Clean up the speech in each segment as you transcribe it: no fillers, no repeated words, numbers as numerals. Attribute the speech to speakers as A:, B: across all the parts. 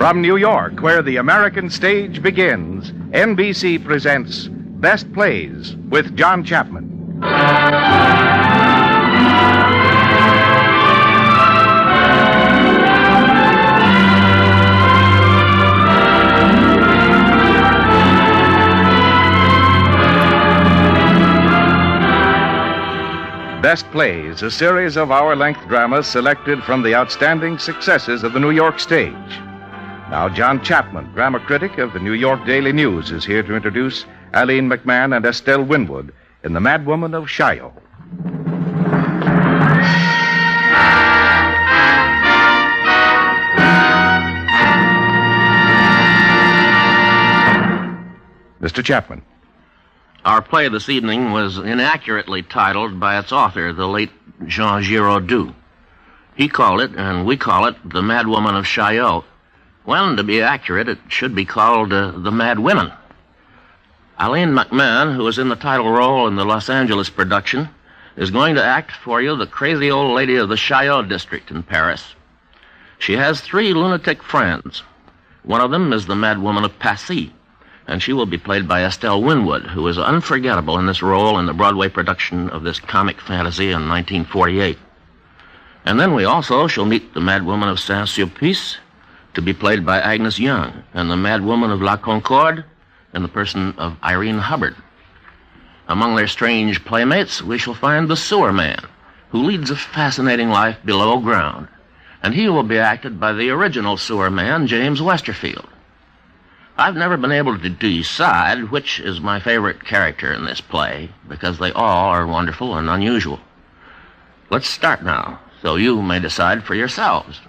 A: From New York, where the American stage begins, NBC presents Best Plays with John Chapman. Best Plays, a series of hour-length dramas selected from the outstanding successes of the New York stage. Now, John Chapman, drama critic of the New York Daily News, is here to introduce Aline McMahon and Estelle Winwood in The Madwoman of Chaillot. Mr. Chapman.
B: Our play this evening was inaccurately titled by its author, the late Jean Giraudoux. He called it, and we call it, The Madwoman of Chaillot. When, to be accurate, it should be called The Mad Women. Aline McMahon, who is in the title role in the Los Angeles production, is going to act for you the crazy old lady of the Chaillot district in Paris. She has 3 lunatic friends. One of them is the Madwoman of Passy, and she will be played by Estelle Winwood, who is unforgettable in this role in the Broadway production of this comic fantasy in 1948. And then we also shall meet the Madwoman of Saint-Sulpice, to be played by Agnes Young, and the Madwoman of La Concorde in the person of Irene Hubbard. Among their strange playmates, we shall find the Sewer Man, who leads a fascinating life below ground, and he will be acted by the original Sewer Man, James Westerfield. I've never been able to decide which is my favorite character in this play, because they all are wonderful and unusual. Let's start now, so you may decide for yourselves.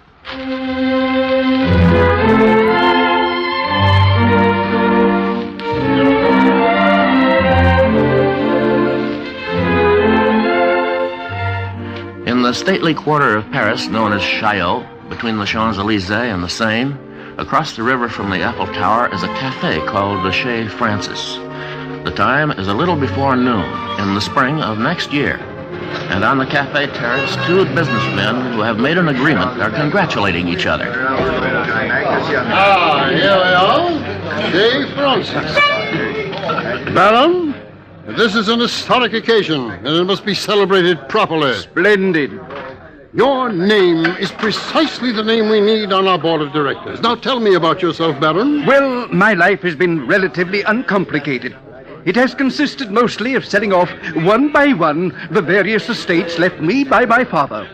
B: In the stately quarter of Paris known as Chaillot, between the Champs-Élysées and the Seine, across the river from the Eiffel Tower is a cafe called the Chez Francis. The time is a little before noon in the spring of next year. And on the cafe terrace, 2 businessmen who have made an agreement are congratulating each other.
C: Ah, here we are. Chez Francis. Baron, this is an historic occasion, and it must be celebrated properly.
A: Splendid.
C: Your name is precisely the name we need on our board of directors. Now tell me about yourself, Baron.
D: Well, my life has been relatively uncomplicated. It has consisted mostly of selling off, one by one, the various estates left me by my father.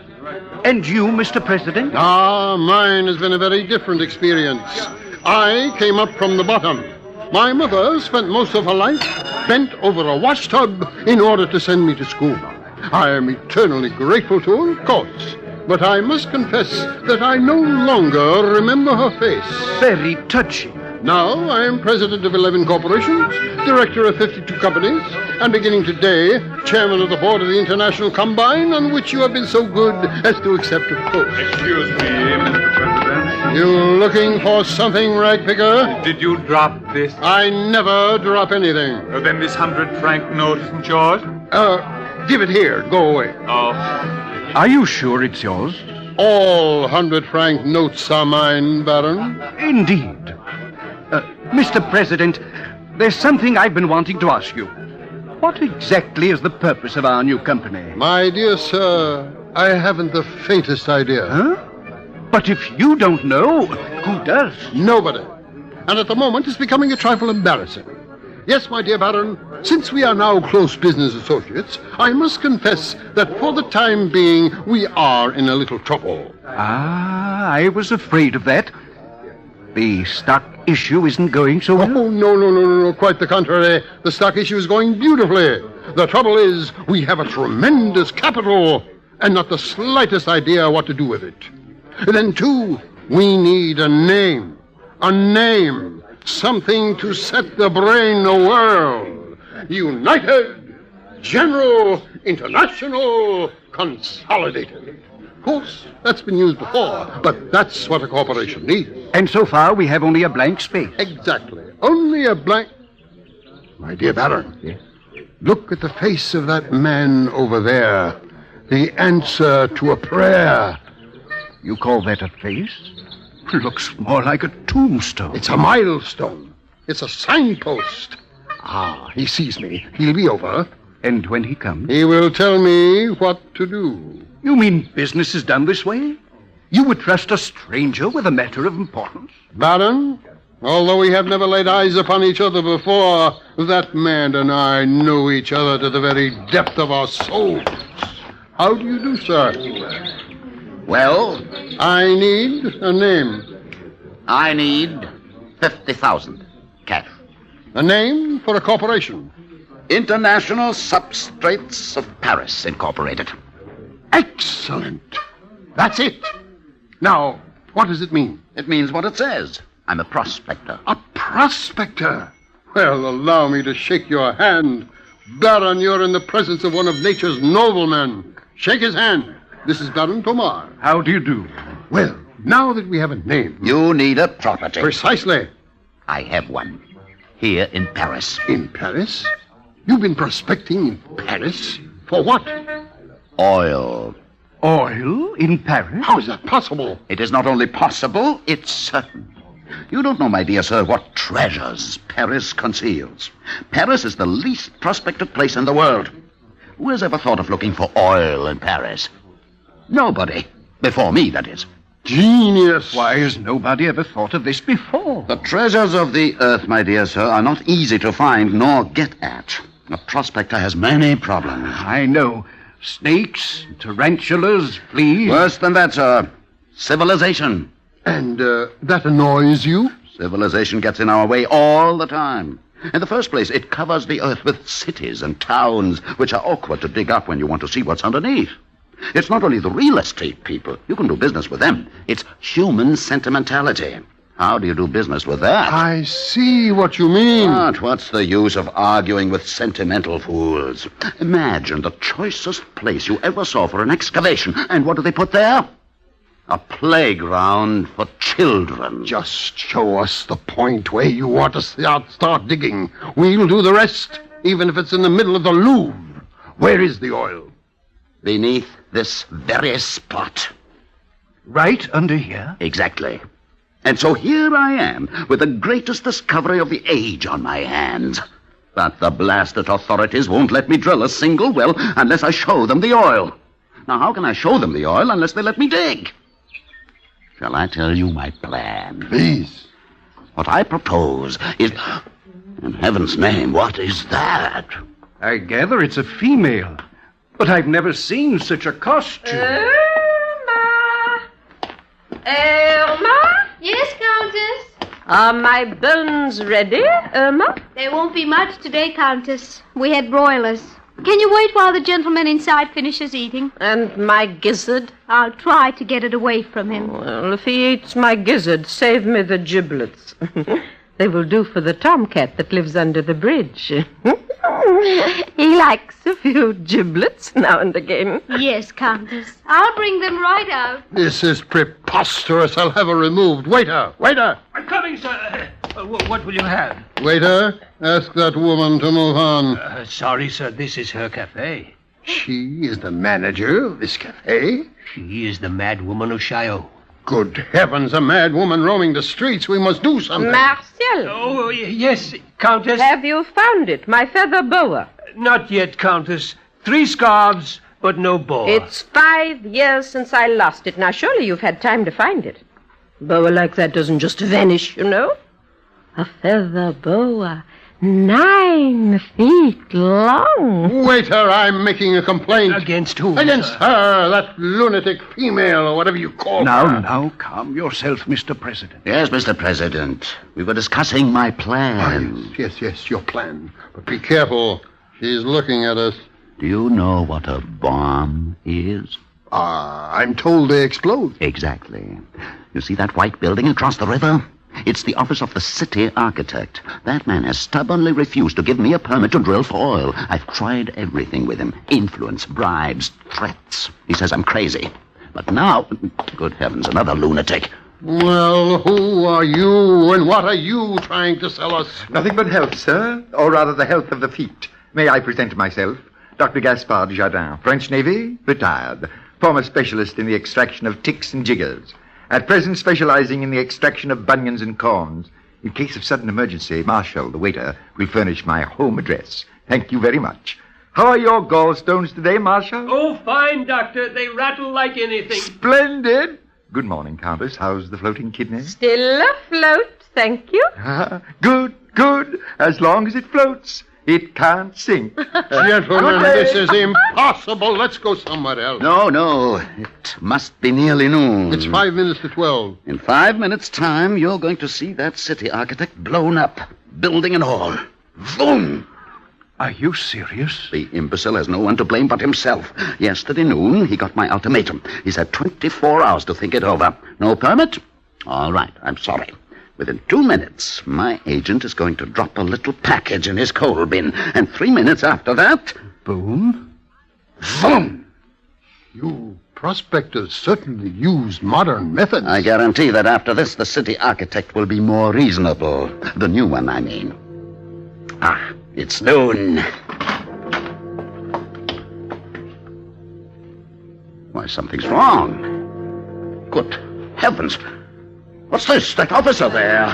D: And you, Mr. President?
C: Ah, mine has been a very different experience. I came up from the bottom. My mother spent most of her life bent over a washtub in order to send me to school. I am eternally grateful to her, of course, but I must confess that I no longer remember her face.
D: Very touching.
C: Now I am president of 11 corporations, director of 52 companies, and beginning today, chairman of the board of the International Combine, on which you have been so good as to accept a post.
E: Excuse me, Mr. President.
C: You looking for something, ragpicker?
E: Did you drop this?
C: I never drop anything.
E: Then this 100-franc note isn't yours?
C: Give it here. Go away.
E: Oh.
D: Are you sure it's yours?
C: All 100-franc notes are mine, Baron.
D: Indeed. Mr. President, there's something I've been wanting to ask you. What exactly is the purpose of our new company?
C: My dear sir, I haven't the faintest idea.
D: Huh? But if you don't know, who does?
C: Nobody. And at the moment, it's becoming a trifle embarrassing. Yes, my dear Baron, since we are now close business associates, I must confess that for the time being, we are in a little trouble.
D: Ah, I was afraid of that. The stock issue isn't going so well?
C: Oh, no. Quite the contrary. The stock issue is going beautifully. The trouble is, we have a tremendous capital and not the slightest idea what to do with it. And then, too, we need a name. A name. Something to set the brain awhirl. United, General, International, Consolidated. Of course, that's been used before, but that's what a corporation needs.
D: And so far, we have only a blank space.
C: Exactly. Only a blank... My dear Baron.
D: Yes?
C: Look at the face of that man over there. The answer to a prayer.
D: You call that a face? Looks more like a tombstone.
C: It's a milestone. It's a signpost. Ah, he sees me. He'll be over.
D: And when he comes?
C: He will tell me what to do.
D: You mean business is done this way? You would trust a stranger with a matter of importance?
C: Baron, although we have never laid eyes upon each other before, that man and I know each other to the very depth of our souls. How do you do, sir?
B: Well,
C: I need a name.
B: I need 50,000 cash.
C: A name for a corporation.
B: International Substrates of Paris, Incorporated.
C: Excellent. That's it. Now, what does it mean?
B: It means what it says. I'm a prospector.
C: A prospector? Well, allow me to shake your hand. Baron, you're in the presence of one of nature's noblemen. Shake his hand. This is Baron Tomar.
D: How do you do?
C: Well, now that we have a name...
B: You need a property.
C: Precisely.
B: I have one. Here in Paris.
C: In Paris? You've been prospecting in Paris? For what?
B: Oil.
D: Oil in Paris?
C: How is that possible?
B: It is not only possible, it's certain. You don't know, my dear sir, what treasures Paris conceals. Paris is the least prospected place in the world. Who has ever thought of looking for oil in Paris? Nobody. Before me, that is.
C: Genius.
D: Why has nobody ever thought of this before?
B: The treasures of the earth, my dear sir, are not easy to find nor get at. A prospector has many problems.
D: I know. Snakes, tarantulas, fleas.
B: Worse than that, sir. Civilization.
C: And that annoys you?
B: Civilization gets in our way all the time. In the first place, it covers the earth with cities and towns which are awkward to dig up when you want to see what's underneath. It's not only the real estate people. You can do business with them. It's human sentimentality. How do you do business with that?
C: I see what you mean.
B: But what's the use of arguing with sentimental fools? Imagine the choicest place you ever saw for an excavation. And what do they put there? A playground for children.
C: Just show us the point where you want to start digging. We'll do the rest, even if it's in the middle of the Louvre. Where is the oil?
B: Beneath this very spot.
D: Right under here?
B: Exactly. And so here I am, with the greatest discovery of the age on my hands. But the blasted authorities won't let me drill a single well unless I show them the oil. Now, how can I show them the oil unless they let me dig? Shall I tell you my plan?
C: Please.
B: What I propose is... In heaven's name, what is that?
D: I gather it's a female. But I've never seen such a costume.
F: Irma?
G: Yes, Countess?
F: Are my bones ready, Irma?
G: There won't be much today, Countess. We had broilers. Can you wait while the gentleman inside finishes eating?
F: And my gizzard?
G: I'll try to get it away from him.
F: Well, if he eats my gizzard, save me the giblets. They will do for the tomcat that lives under the bridge. He likes a few giblets now and again.
G: Yes, Countess. I'll bring them right out.
C: This is preposterous. I'll have her removed. Waiter! Waiter!
D: I'm coming, sir. What will you have?
C: Waiter, ask that woman to move on.
H: Sorry, sir. This is her cafe.
C: She is the manager of this cafe?
H: She is the Madwoman of Chaillot.
C: Good heavens, a mad woman roaming the streets. We must do something.
F: Marcel,
H: Oh, yes, Countess.
F: have you found it, my feather boa?
H: Not yet, Countess. 3 scarves, but no boa.
F: It's 5 years since I lost it. Now, surely you've had time to find it. Boa like that doesn't just vanish, you know. A feather boa, 9 feet long.
C: Waiter, I'm making a complaint.
H: Against whom,
C: Against
H: sir?
C: her, that lunatic female, or whatever you call her.
D: Now, calm yourself, Mr. President.
B: Yes, Mr. President. We were discussing my plan.
C: Yes, your plan. But be careful. She's looking at us.
B: Do you know what a bomb is?
C: I'm told they explode.
B: Exactly. You see that white building across the river? It's the office of the city architect. That man has stubbornly refused to give me a permit to drill for oil. I've tried everything with him. Influence, bribes, threats. He says I'm crazy. But now, good heavens, another lunatic.
C: Well, who are you, and what are you trying to sell us?
I: Nothing but health, sir, or rather the health of the feet. May I present myself? Dr. Gaspard Jardin, French Navy, retired. Former specialist in the extraction of ticks and jiggers. At present specializing in the extraction of bunions and corns. In case of sudden emergency, Marshall, the waiter, will furnish my home address. Thank you very much. How are your gallstones today, Marshall?
H: Oh, fine, Doctor. They rattle like anything.
I: Splendid. Good morning, Countess. How's the floating kidney?
F: Still afloat, thank you.
I: Good, good. As long as it floats, it can't sink.
C: Gentlemen, this is impossible. Let's go somewhere else.
J: No. It must be nearly noon.
C: It's 5 minutes to 12.
J: In 5 minutes' time, you're going to see that city architect blown up, building and all. Boom!
D: Are you serious?
J: The imbecile has no one to blame but himself. Yesterday noon, he got my ultimatum. He's had 24 hours to think it over. No permit? All right, I'm sorry. Within 2 minutes, my agent is going to drop a little package in his coal bin. And 3 minutes after that...
C: Boom?
J: Boom!
C: You prospectors certainly use modern methods.
J: I guarantee that after this, the city architect will be more reasonable. The new one, I mean. Ah, it's noon. Why, something's wrong. Good heavens. What's this? That officer there?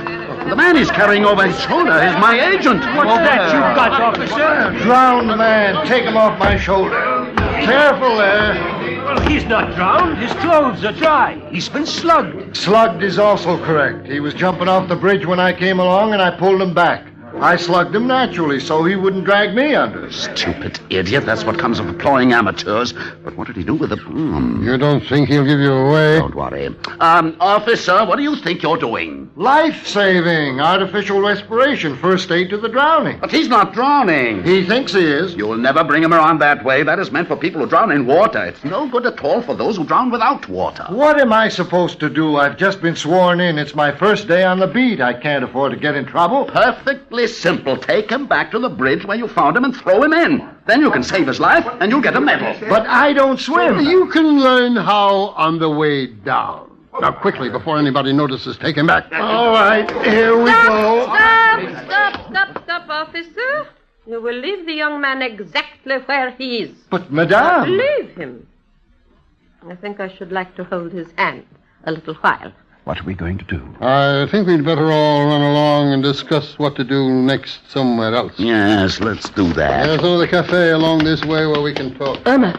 J: The man he's carrying over his shoulder is my agent.
H: What's that you've got, officer?
K: Drowned man. Take him off my shoulder. Careful there.
H: Well, he's not drowned. His clothes are dry. He's been slugged.
K: Slugged is also correct. He was jumping off the bridge when I came along, and I pulled him back. I slugged him naturally so he wouldn't drag me under.
J: Stupid idiot. That's what comes of employing amateurs. But what did he do with the...
C: You don't think he'll give you away?
J: Don't worry. Officer, what do you think you're doing?
K: Life-saving. Artificial respiration. First aid to the drowning.
J: But he's not drowning.
K: He thinks he is.
J: You'll never bring him around that way. That is meant for people who drown in water. It's no good at all for those who drown without water.
K: What am I supposed to do? I've just been sworn in. It's my first day on the beat. I can't afford to get in trouble.
J: Perfectly simple. Take him back to the bridge where you found him and throw him in. Then you can save his life and you'll get a medal.
K: But I don't swim.
C: You can learn how on the way down. Now, quickly, before anybody notices, take him back.
K: All right, here we go.
F: Stop, officer. You will leave the young man exactly where he is.
K: But, madame...
F: Leave him. I think I should like to hold his hand a little while.
D: What are we going to do?
C: I think we'd better all run along and discuss what to do next somewhere else.
J: Yes, let's do that.
C: There's another cafe along this way where we can talk.
F: Irma.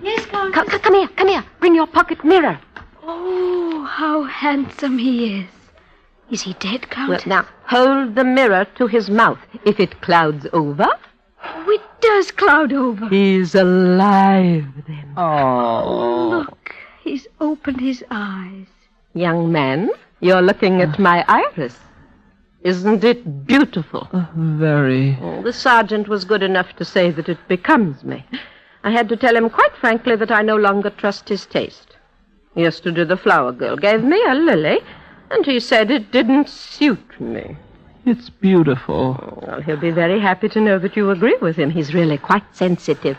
G: Yes, Countess?
F: Come here. Bring your pocket mirror.
G: Oh, how handsome he is. Is he dead, Countess?
F: Well, now, hold the mirror to his mouth. If it clouds over...
G: Oh, it does cloud over.
F: He's alive, then.
G: Oh, look. He's opened his eyes.
F: Young man, you're looking at my iris. Isn't it beautiful?
L: Very.
F: Oh, the sergeant was good enough to say that it becomes me. I had to tell him quite frankly that I no longer trust his taste. Yesterday the flower girl gave me a lily, and he said it didn't suit me.
L: It's beautiful.
F: Oh, well, he'll be very happy to know that you agree with him. He's really quite sensitive.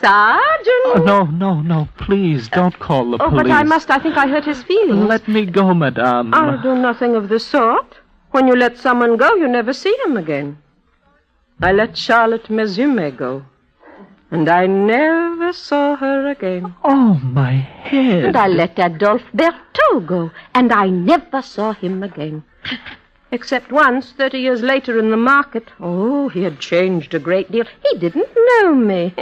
F: Sergeant!
L: No, please, don't call the police.
F: Oh, but I must. I think I hurt his feelings.
L: Let me go, madame.
F: I'll do nothing of the sort. When you let someone go, you never see him again. I let Charlotte Mesume go, and I never saw her again.
L: Oh, my head.
F: And I let Adolphe Berthaud go, and I never saw him again. Except once, 30 years later in the market. Oh, he had changed a great deal. He didn't know me.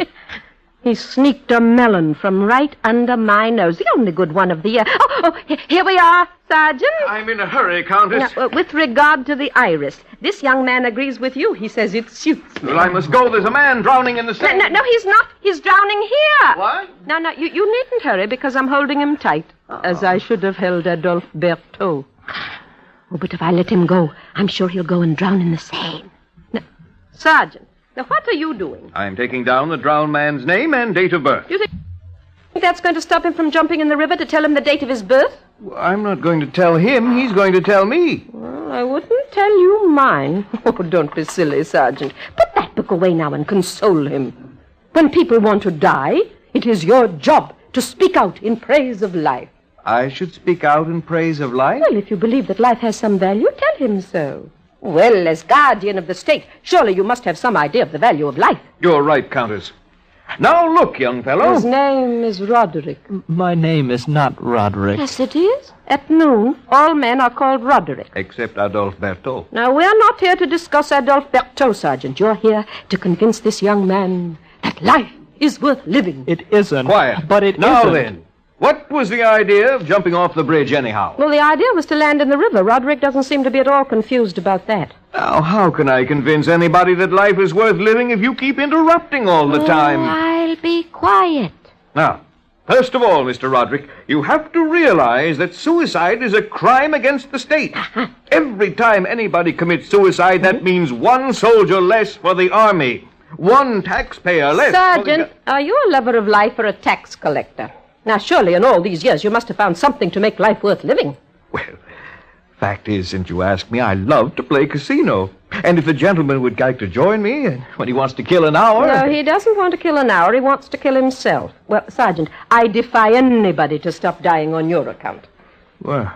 F: He sneaked a melon from right under my nose, the only good one of the year. Oh, here we are, Sergeant.
H: I'm in a hurry, Countess.
F: Now, with regard to the iris, this young man agrees with you. He says it suits me.
H: Well, I must go. There's a man drowning in the Seine.
F: No, he's not. He's drowning here.
H: What?
F: No, you needn't hurry because I'm holding him tight, as I should have held Adolphe Berthaud. Oh, but if I let him go, I'm sure he'll go and drown in the Seine. Now, Sergeant, now what are you doing?
H: I'm taking down the drowned man's name and date of birth.
F: You think that's going to stop him from jumping in the river to tell him the date of his birth?
H: Well, I'm not going to tell him. He's going to tell me.
F: Well, I wouldn't tell you mine. Oh, don't be silly, Sergeant. Put that book away now and console him. When people want to die, it is your job to speak out in praise of life.
H: I should speak out in praise of life?
F: Well, if you believe that life has some value, tell him so. Well, as guardian of the state, surely you must have some idea of the value of life.
H: You're right, Countess.
M: Now look, young fellow.
F: His name is Roderick.
L: My name is not Roderick.
F: Yes, it is. At noon, all men are called Roderick.
M: Except Adolphe Berthaud.
F: Now, we're not here to discuss Adolphe Berthaud, Sergeant. You're here to convince this young man that life is worth living.
L: It isn't.
M: Quiet.
L: But it
M: now
L: isn't.
M: Then, what was the idea of jumping off the bridge anyhow?
F: Well, the idea was to land in the river. Roderick doesn't seem to be at all confused about that.
M: Now, how can I convince anybody that life is worth living if you keep interrupting all the time?
F: I'll be quiet.
M: Now, first of all, Mr. Roderick, you have to realize that suicide is a crime against the state. Every time anybody commits suicide, that means one soldier less for the army. One taxpayer less.
F: Sergeant, are you a lover of life or a tax collector? Now, surely in all these years you must have found something to make life worth living.
M: Well, fact is, since you ask me, I love to play casino. And if the gentleman would like to join me when he wants to kill an hour...
F: No, he doesn't want to kill an hour. He wants to kill himself. Well, Sergeant, I defy anybody to stop dying on your account.
M: Well,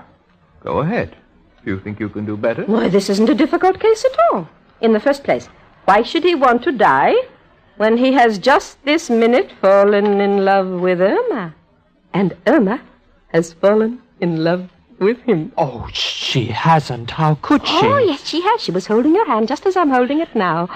M: go ahead. You think you can do better?
F: Why, this isn't a difficult case at all. In the first place, why should he want to die when he has just this minute fallen in love with Irma? And Irma has fallen in love with him.
L: Oh, she hasn't. How could she?
F: Oh, yes, she has. She was holding your hand just as I'm holding it now.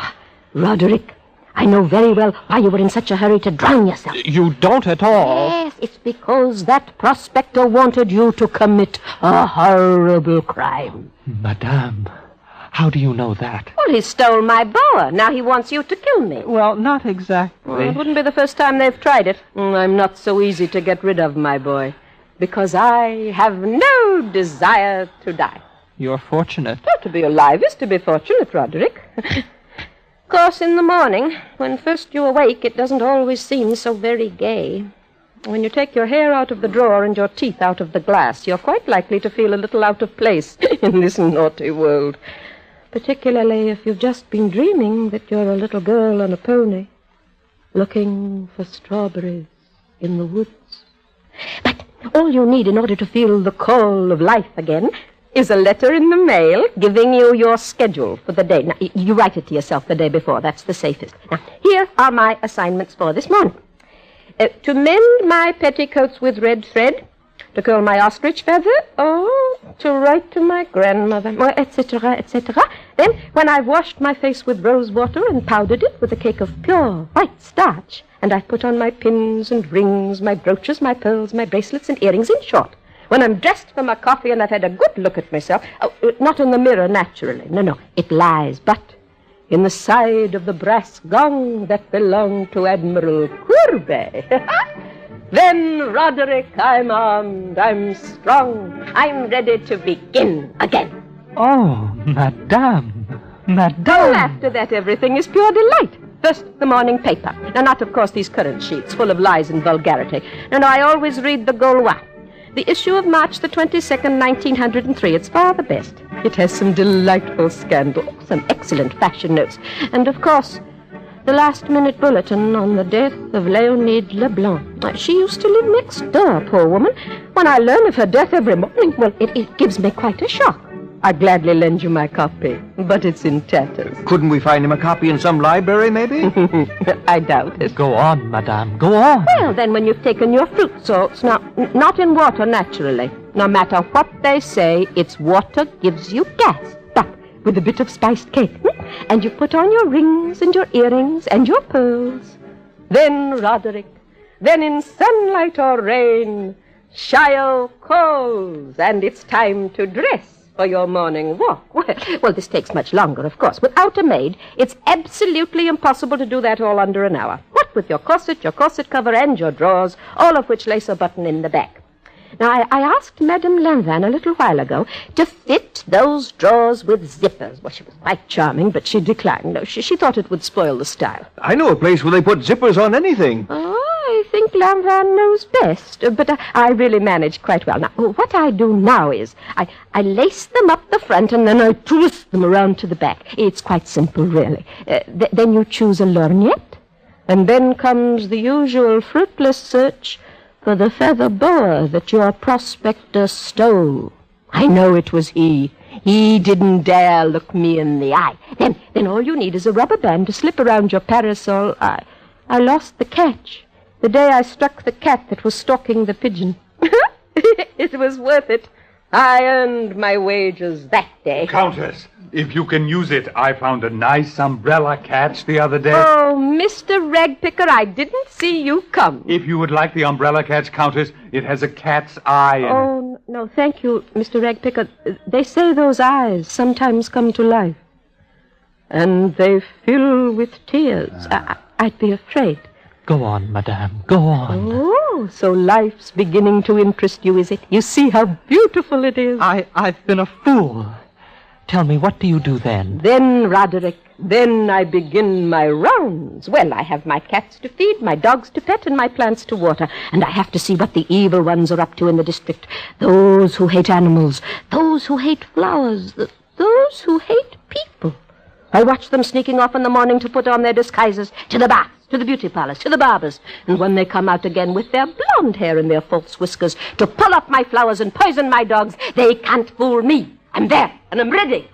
F: Roderick, I know very well why you were in such a hurry to drown yourself.
L: You don't at all.
F: Yes, it's because that prospector wanted you to commit a horrible crime.
L: Madame, how do you know that?
F: Well, he stole my boa. Now he wants you to kill me.
L: Well, not exactly.
F: Well, it wouldn't be the first time they've tried it. I'm not so easy to get rid of, my boy, because I have no desire to die.
L: You're fortunate.
F: To be alive is to be fortunate, Roderick. Of course, in the morning, when first you awake, it doesn't always seem so very gay. When you take your hair out of the drawer and your teeth out of the glass, you're quite likely to feel a little out of place in this naughty world. Particularly if you've just been dreaming that you're a little girl on a pony, looking for strawberries in the woods. But all you need in order to feel the call of life again is a letter in the mail giving you your schedule for the day. Now, you write it to yourself the day before. That's the safest. Now, here are my assignments for this morning. To mend my petticoats with red thread, to curl my ostrich feather, to write to my grandmother, etc., etc. Then, when I've washed my face with rose water and powdered it with a cake of pure white starch, and I've put on my pins and rings, my brooches, my pearls, my bracelets and earrings, in short, when I'm dressed for my coffee and I've had a good look at myself, not in the mirror, naturally, no, it lies, but in the side of the brass gong that belonged to Admiral Courbet. Then, Roderick, I'm armed, I'm strong, I'm ready to begin again.
L: Oh, Madame.
F: Well, after that, everything is pure delight. First, the morning paper. Now, not, of course, these current sheets, full of lies and vulgarity. No, I always read the Gaulois. The issue of March the 22nd, 1903. It's far the best. It has some delightful scandal, some excellent fashion notes, and, of course, the last-minute bulletin on the death of Léonide Leblanc. She used to live next door, poor woman. When I learn of her death every morning, well, it gives me quite a shock. I'd gladly lend you my copy, but it's in tatters.
M: Couldn't we find him a copy in some library, maybe?
F: I doubt it.
L: Go on, Madame, go on.
F: Well, then, when you've taken your fruit salts, not in water, naturally. No matter what they say, it's water gives you gas. But with a bit of spiced cake, and you put on your rings and your earrings and your pearls. Then, Roderick, then in sunlight or rain, Chaillot calls, and it's time to dress for your morning walk. Well, this takes much longer, of course. Without a maid, it's absolutely impossible to do that all under an hour. What with your corset cover, and your drawers, all of which lace a button in the back. Now, I asked Madame Lanvin a little while ago to fit those drawers with zippers. Well, she was quite charming, but she declined. No, she thought it would spoil the style.
M: I know a place where they put zippers on anything.
F: Oh, I think Lanvin knows best, but I really manage quite well. Now, what I do now is I lace them up the front and then I twist them around to the back. It's quite simple, really. Then you choose a lorgnette, and then comes the usual fruitless search for the feather boa that your prospector stole. I know it was he. He didn't dare look me in the eye. Then all you need is a rubber band to slip around your parasol. I I lost the catch the day I struck the cat that was stalking the pigeon. It was worth it. I earned my wages that day.
E: Countess, if you can use it, I found a nice umbrella catch the other day.
F: Oh, Mr. Ragpicker, I didn't see you come.
E: If you would like the umbrella catch, Countess, it has a cat's eye in it.
F: Oh, no, thank you, Mr. Ragpicker. They say those eyes sometimes come to life. And they fill with tears. I'd be afraid.
L: Go on, madame. Go on.
F: Oh, so life's beginning to interest you, is it? You see how beautiful it is.
L: I've been a fool. Tell me, what do you do then?
F: Then, Roderick, then I begin my rounds. Well, I have my cats to feed, my dogs to pet, and my plants to water. And I have to see what the evil ones are up to in the district. Those who hate animals, those who hate flowers, those who hate people. I watch them sneaking off in the morning to put on their disguises, to the baths, to the beauty parlors, to the barbers. And when they come out again with their blonde hair and their false whiskers to pull up my flowers and poison my dogs, they can't fool me. I'm there, and I'm ready.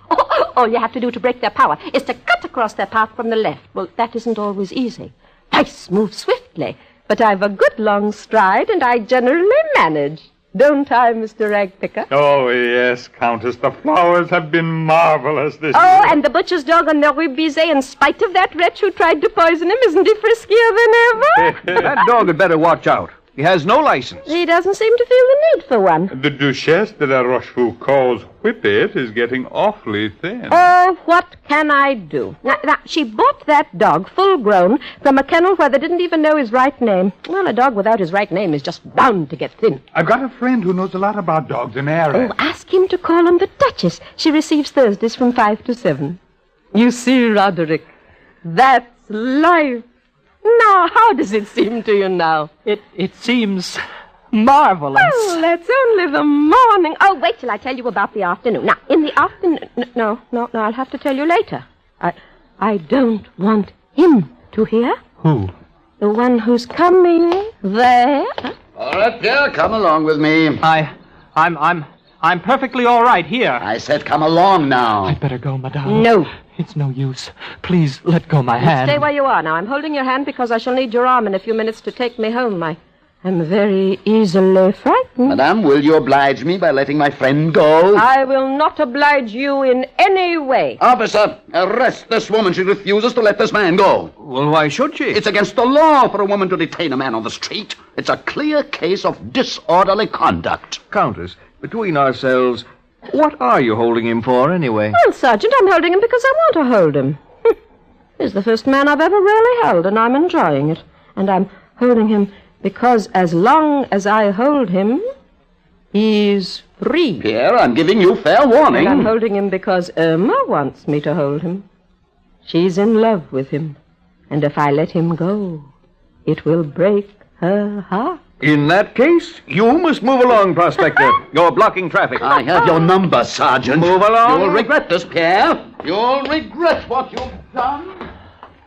F: All you have to do to break their power is to cut across their path from the left. Well, that isn't always easy. Dice move swiftly, but I've a good long stride, and I generally manage. Don't I, Mr. Ragpicker?
E: Oh, yes, Countess. The flowers have been marvelous this
F: Oh,
E: year.
F: and the butcher's dog on the Rue Bizet, in spite of that wretch who tried to poison him, isn't he friskier than ever?
M: That dog had better watch out. He has no license.
F: He doesn't seem to feel the need for one.
E: The Duchesse de la Rochefoucauld's whippet is getting awfully thin.
F: Oh, what can I do? Now, she bought that dog, full grown, from a kennel where they didn't even know his right name. Well, a dog without his right name is just bound to get thin.
E: I've got a friend who knows a lot about dogs in Arras.
F: Oh, ask him to call on the Duchess. She receives Thursdays from 5 to 7. You see, Roderick, that's life. Now, how does it seem to you now?
L: It seems marvelous.
F: Oh, that's only the morning. Oh, wait till I tell you about the afternoon. Now, in the afternoon... No, I'll have to tell you later. I don't want him to hear.
L: Who?
F: The one who's coming there.
J: All right, Pierre, come along with me.
L: I'm perfectly all right here.
J: I said come along now.
L: I'd better go, madame.
F: No.
L: It's no use. Please let go my hand.
F: Stay where you are now. I'm holding your hand because I shall need your arm in a few minutes to take me home. I'm very easily frightened.
J: Madame, will you oblige me by letting my friend go?
F: I will not oblige you in any way.
J: Officer, arrest this woman. She refuses to let this man go.
M: Well, why should she?
J: It's against the law for a woman to detain a man on the street. It's a clear case of disorderly conduct.
M: Countess, between ourselves, what are you holding him for, anyway?
F: Well, Sergeant, I'm holding him because I want to hold him. He's the first man I've ever really held, and I'm enjoying it. And I'm holding him because as long as I hold him, he's free.
J: Pierre, I'm giving you fair warning.
F: And I'm holding him because Irma wants me to hold him. She's in love with him. And if I let him go, it will break her heart.
M: In that case, you must move along, Prospector. You're blocking traffic.
J: I have your number, Sergeant.
M: Move along.
J: You'll regret this, Pierre. You'll regret what you've done.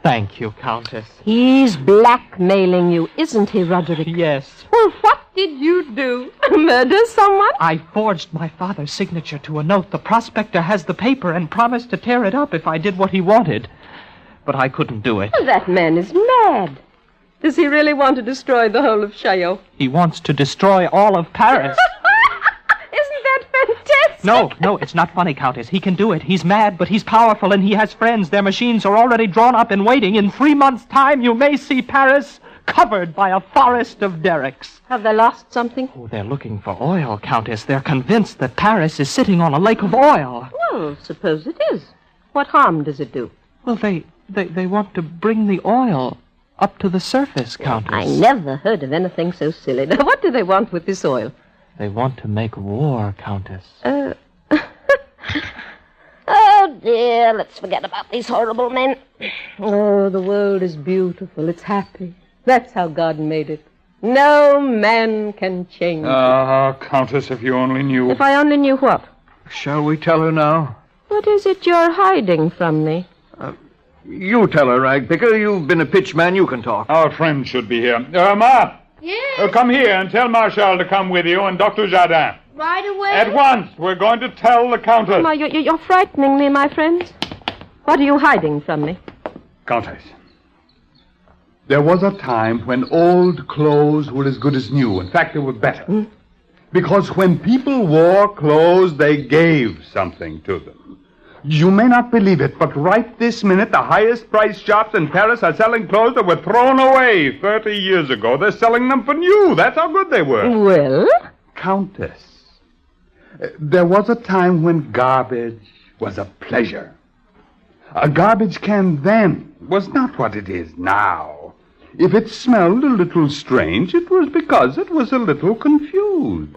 L: Thank you, Countess.
F: He's blackmailing you, isn't he, Roderick?
L: Yes.
F: Well, what did you do? Murder someone?
L: I forged my father's signature to a note. The prospector has the paper and promised to tear it up if I did what he wanted. But I couldn't do it.
F: Well, that man is mad. Does he really want to destroy the whole of Chaillot?
L: He wants to destroy all of Paris.
F: Isn't that fantastic?
L: No, it's not funny, Countess. He can do it. He's mad, but he's powerful, and he has friends. Their machines are already drawn up and waiting. In 3 months' time, you may see Paris covered by a forest of derricks.
F: Have they lost something?
L: Oh, they're looking for oil, Countess. They're convinced that Paris is sitting on a lake of oil.
F: Well, suppose it is. What harm does it do?
L: Well, they want to bring the oil up to the surface, Countess.
F: I never heard of anything so silly. Now, what do they want with this oil?
L: They want to make war, Countess.
F: Oh, dear, let's forget about these horrible men. Oh, the world is beautiful. It's happy. That's how God made it. No man can change it.
E: Countess, if you only knew.
F: If I only knew what?
M: Shall we tell her now?
F: What is it you're hiding from me?
M: You tell her, Ragpicker. You've been a pitchman. You can talk.
E: Our friend should be here. Ma!
G: Yes?
E: Come here and tell Marshal to come with you and Dr. Jardin.
G: Right away?
E: At once. We're going to tell the Countess.
F: Ma, you're frightening me, my friends. What are you hiding from me?
E: Countess. There was a time when old clothes were as good as new. In fact, they were better. Because when people wore clothes, they gave something to them. You may not believe it, but right this minute, the highest priced shops in Paris are selling clothes that were thrown away 30 years ago. They're selling them for new. That's how good they were.
F: Well?
E: Countess, there was a time when garbage was a pleasure. A garbage can then was not what it is now. If it smelled a little strange, it was because it was a little confused.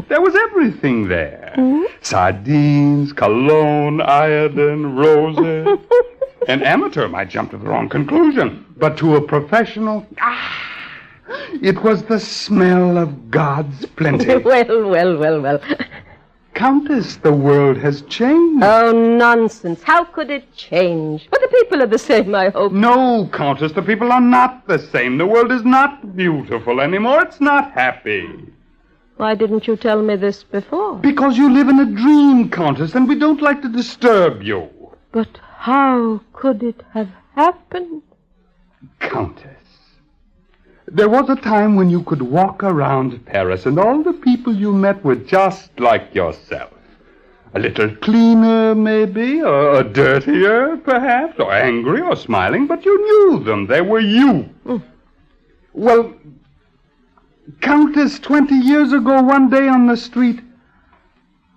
E: There was everything there. Sardines, cologne, iodine, roses. An amateur might jump to the wrong conclusion. But to a professional, it was the smell of God's plenty.
F: Well.
E: Countess, the world has changed.
F: Oh, nonsense. How could it change? But the people are the same, I hope.
E: No, Countess, the people are not the same. The world is not beautiful anymore. It's not happy.
F: Why didn't you tell me this before?
E: Because you live in a dream, Countess, and we don't like to disturb you.
F: But how could it have happened?
E: Countess, there was a time when you could walk around Paris and all the people you met were just like yourself. A little cleaner, maybe, or dirtier, perhaps, or angry or smiling, but you knew them. They were you. Well, Countess, 20 years ago, one day on the street,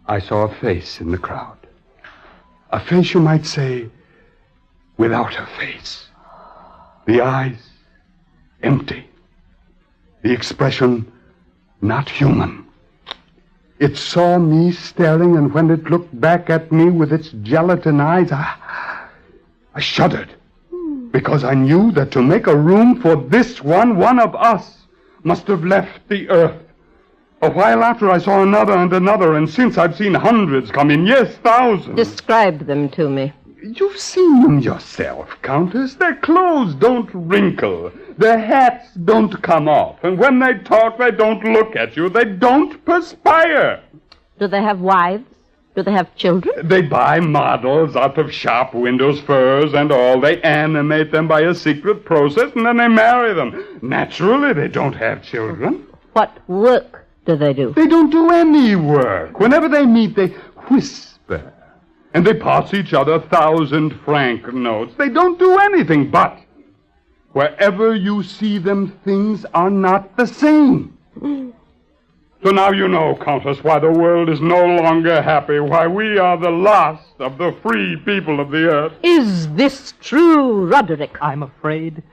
E: I saw a face in the crowd. A face, you might say, without a face. The eyes, empty. The expression, not human. It saw me staring, and when it looked back at me with its gelatin eyes, I shuddered. Because I knew that to make a room for this one of us, must have left the earth. A while after I saw another and another, and since I've seen hundreds come in, yes, thousands.
F: Describe them to me.
E: You've seen them yourself, Countess. Their clothes don't wrinkle. Their hats don't come off. And when they talk, they don't look at you. They don't perspire.
F: Do they have wives? Do they have children?
E: They buy models out of shop windows, furs and all. They animate them by a secret process, and then they marry them. Naturally, they don't have children.
F: What work do they do?
E: They don't do any work. Whenever they meet, they whisper. And they pass each other 1,000-franc notes. They don't do anything, but wherever you see them, things are not the same. So now you know, Countess, why the world is no longer happy, why we are the last of the free people of the earth.
F: Is this true, Roderick?
L: I'm afraid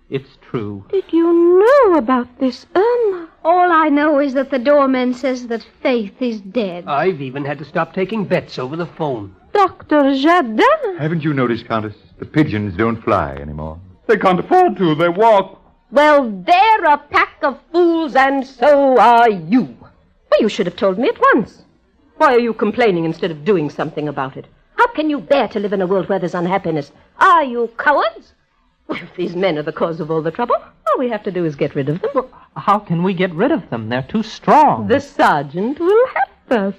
L: it's true.
F: Did you know about this, Irma?
G: All I know is that the doorman says that faith is dead.
H: I've even had to stop taking bets over the phone.
F: Dr. Jardin?
I: Haven't you noticed, Countess? The pigeons don't fly anymore.
E: They can't afford to. They walk.
F: Well, they're a pack of fools, and so are you. Well, you should have told me at once. Why are you complaining instead of doing something about it? How can you bear to live in a world where there's unhappiness? Are you cowards? Well, if these men are the cause of all the trouble, all we have to do is get rid of them.
L: Well, how can we get rid of them? They're too strong.
F: The sergeant will help us.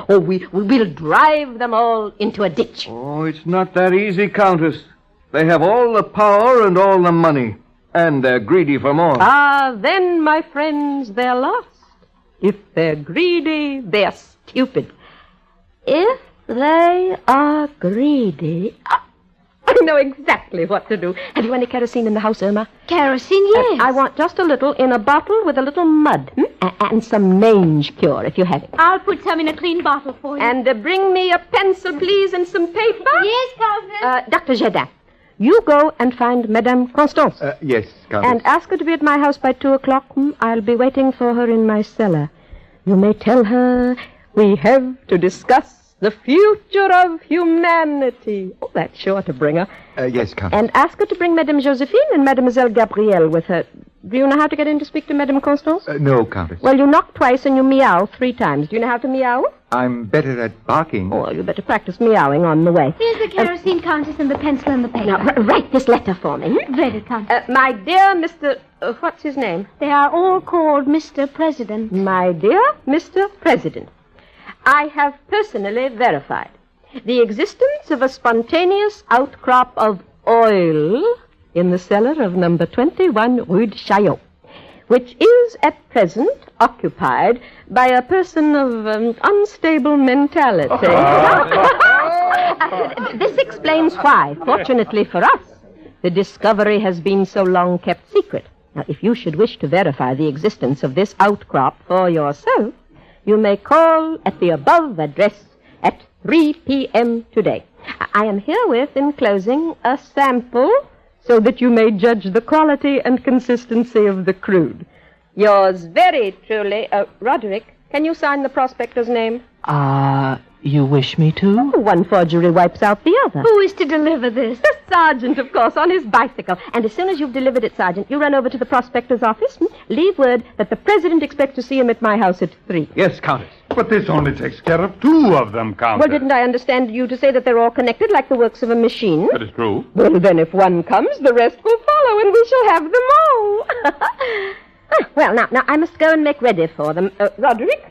F: Oh, we'll drive them all into a ditch.
M: Oh, it's not that easy, Countess. They have all the power and all the money. And they're greedy for more.
F: Ah, then, my friends, they're lost. If they're greedy, they're stupid. If they are greedy... I know exactly what to do. Have you any kerosene in the house, Irma?
G: Kerosene, yes.
F: I want just a little in a bottle with a little mud. And some mange cure, if you have it.
G: I'll put some in a clean bottle for you.
F: And bring me a pencil, please, and some paper.
G: Yes, Countess.
F: Dr. Jardin, you go and find Madame Constance.
I: Yes, Countess.
F: And ask her to be at my house by 2:00. I'll be waiting for her in my cellar. You may tell her we have to discuss the future of humanity. Oh, that's sure to bring her.
I: Yes, Countess.
F: And ask her to bring Madame Josephine and Mademoiselle Gabrielle with her. Do you know how to get in to speak to Madame Constance?
I: No, Countess.
F: Well, you knock twice and you meow 3 times. Do you know how to meow?
I: I'm better at barking.
F: Oh, you better practice meowing on the way.
G: Here's the kerosene, Countess, and the pencil and the paper.
F: Now, write this letter for me.
G: Read it, Countess.
F: My dear Mr... what's his name?
G: They are all called Mr. President.
F: My dear Mr. President, I have personally verified the existence of a spontaneous outcrop of oil in the cellar of number 21 Rue de Chaillot, which is at present occupied by a person of unstable mentality. This explains why, fortunately for us, the discovery has been so long kept secret. Now, if you should wish to verify the existence of this outcrop for yourself, you may call at the above address at 3 p.m. today. I am herewith enclosing a sample so that you may judge the quality and consistency of the crude. Yours very truly, Roderick, can you sign the prospector's name?
L: You wish me to?
F: One forgery wipes out the other.
G: Who is to deliver this?
F: The sergeant, of course, on his bicycle. And as soon as you've delivered it, Sergeant, you run over to the prospector's office, leave word that the president expects to see him at my house at 3.
E: Yes, Countess. But this only takes care of 2 of them, Countess.
F: Well, didn't I understand you to say that they're all connected like the works of a machine?
E: That is true.
F: Well, then if one comes, the rest will follow, and we shall have them all. Well, now, I must go and make ready for them. Roderick,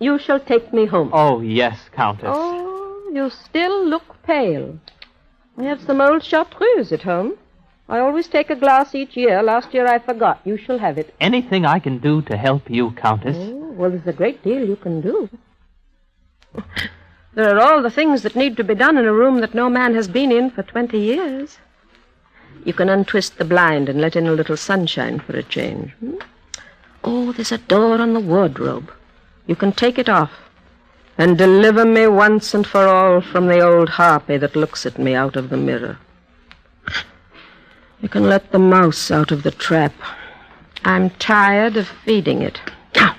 F: you shall take me home.
L: Oh, yes, Countess.
F: Oh, you still look pale. I have some old chartreuse at home. I always take a glass each year. Last year I forgot. You shall have it.
L: Anything I can do to help you, Countess?
F: Oh, well, there's a great deal you can do. There are all the things that need to be done in a room that no man has been in for 20 years. You can untwist the blind and let in a little sunshine for a change. Oh, there's a door on the wardrobe. You can take it off and deliver me once and for all from the old harpy that looks at me out of the mirror. You can let the mouse out of the trap. I'm tired of feeding it. Now,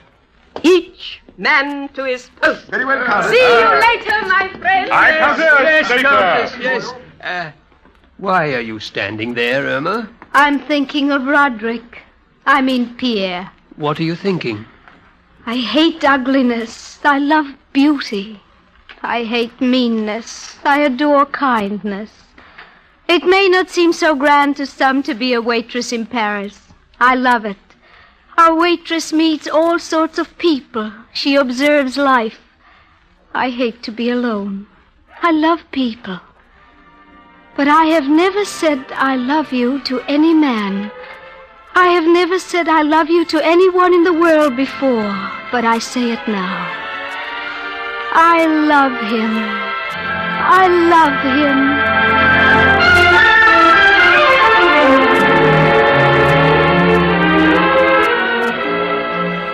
F: each man to his post.
C: Very well, Countess.
F: See you later, my friend.
H: Yes, Countess, yes. Why are you standing there, Irma?
G: I'm thinking of Roderick. I mean Pierre.
H: What are you thinking?
G: I hate ugliness. I love beauty. I hate meanness. I adore kindness. It may not seem so grand to some to be a waitress in Paris. I love it. Our waitress meets all sorts of people. She observes life. I hate to be alone. I love people. But I have never said I love you to any man. I have never said I love you to anyone in the world before, but I say it now. I love him. I love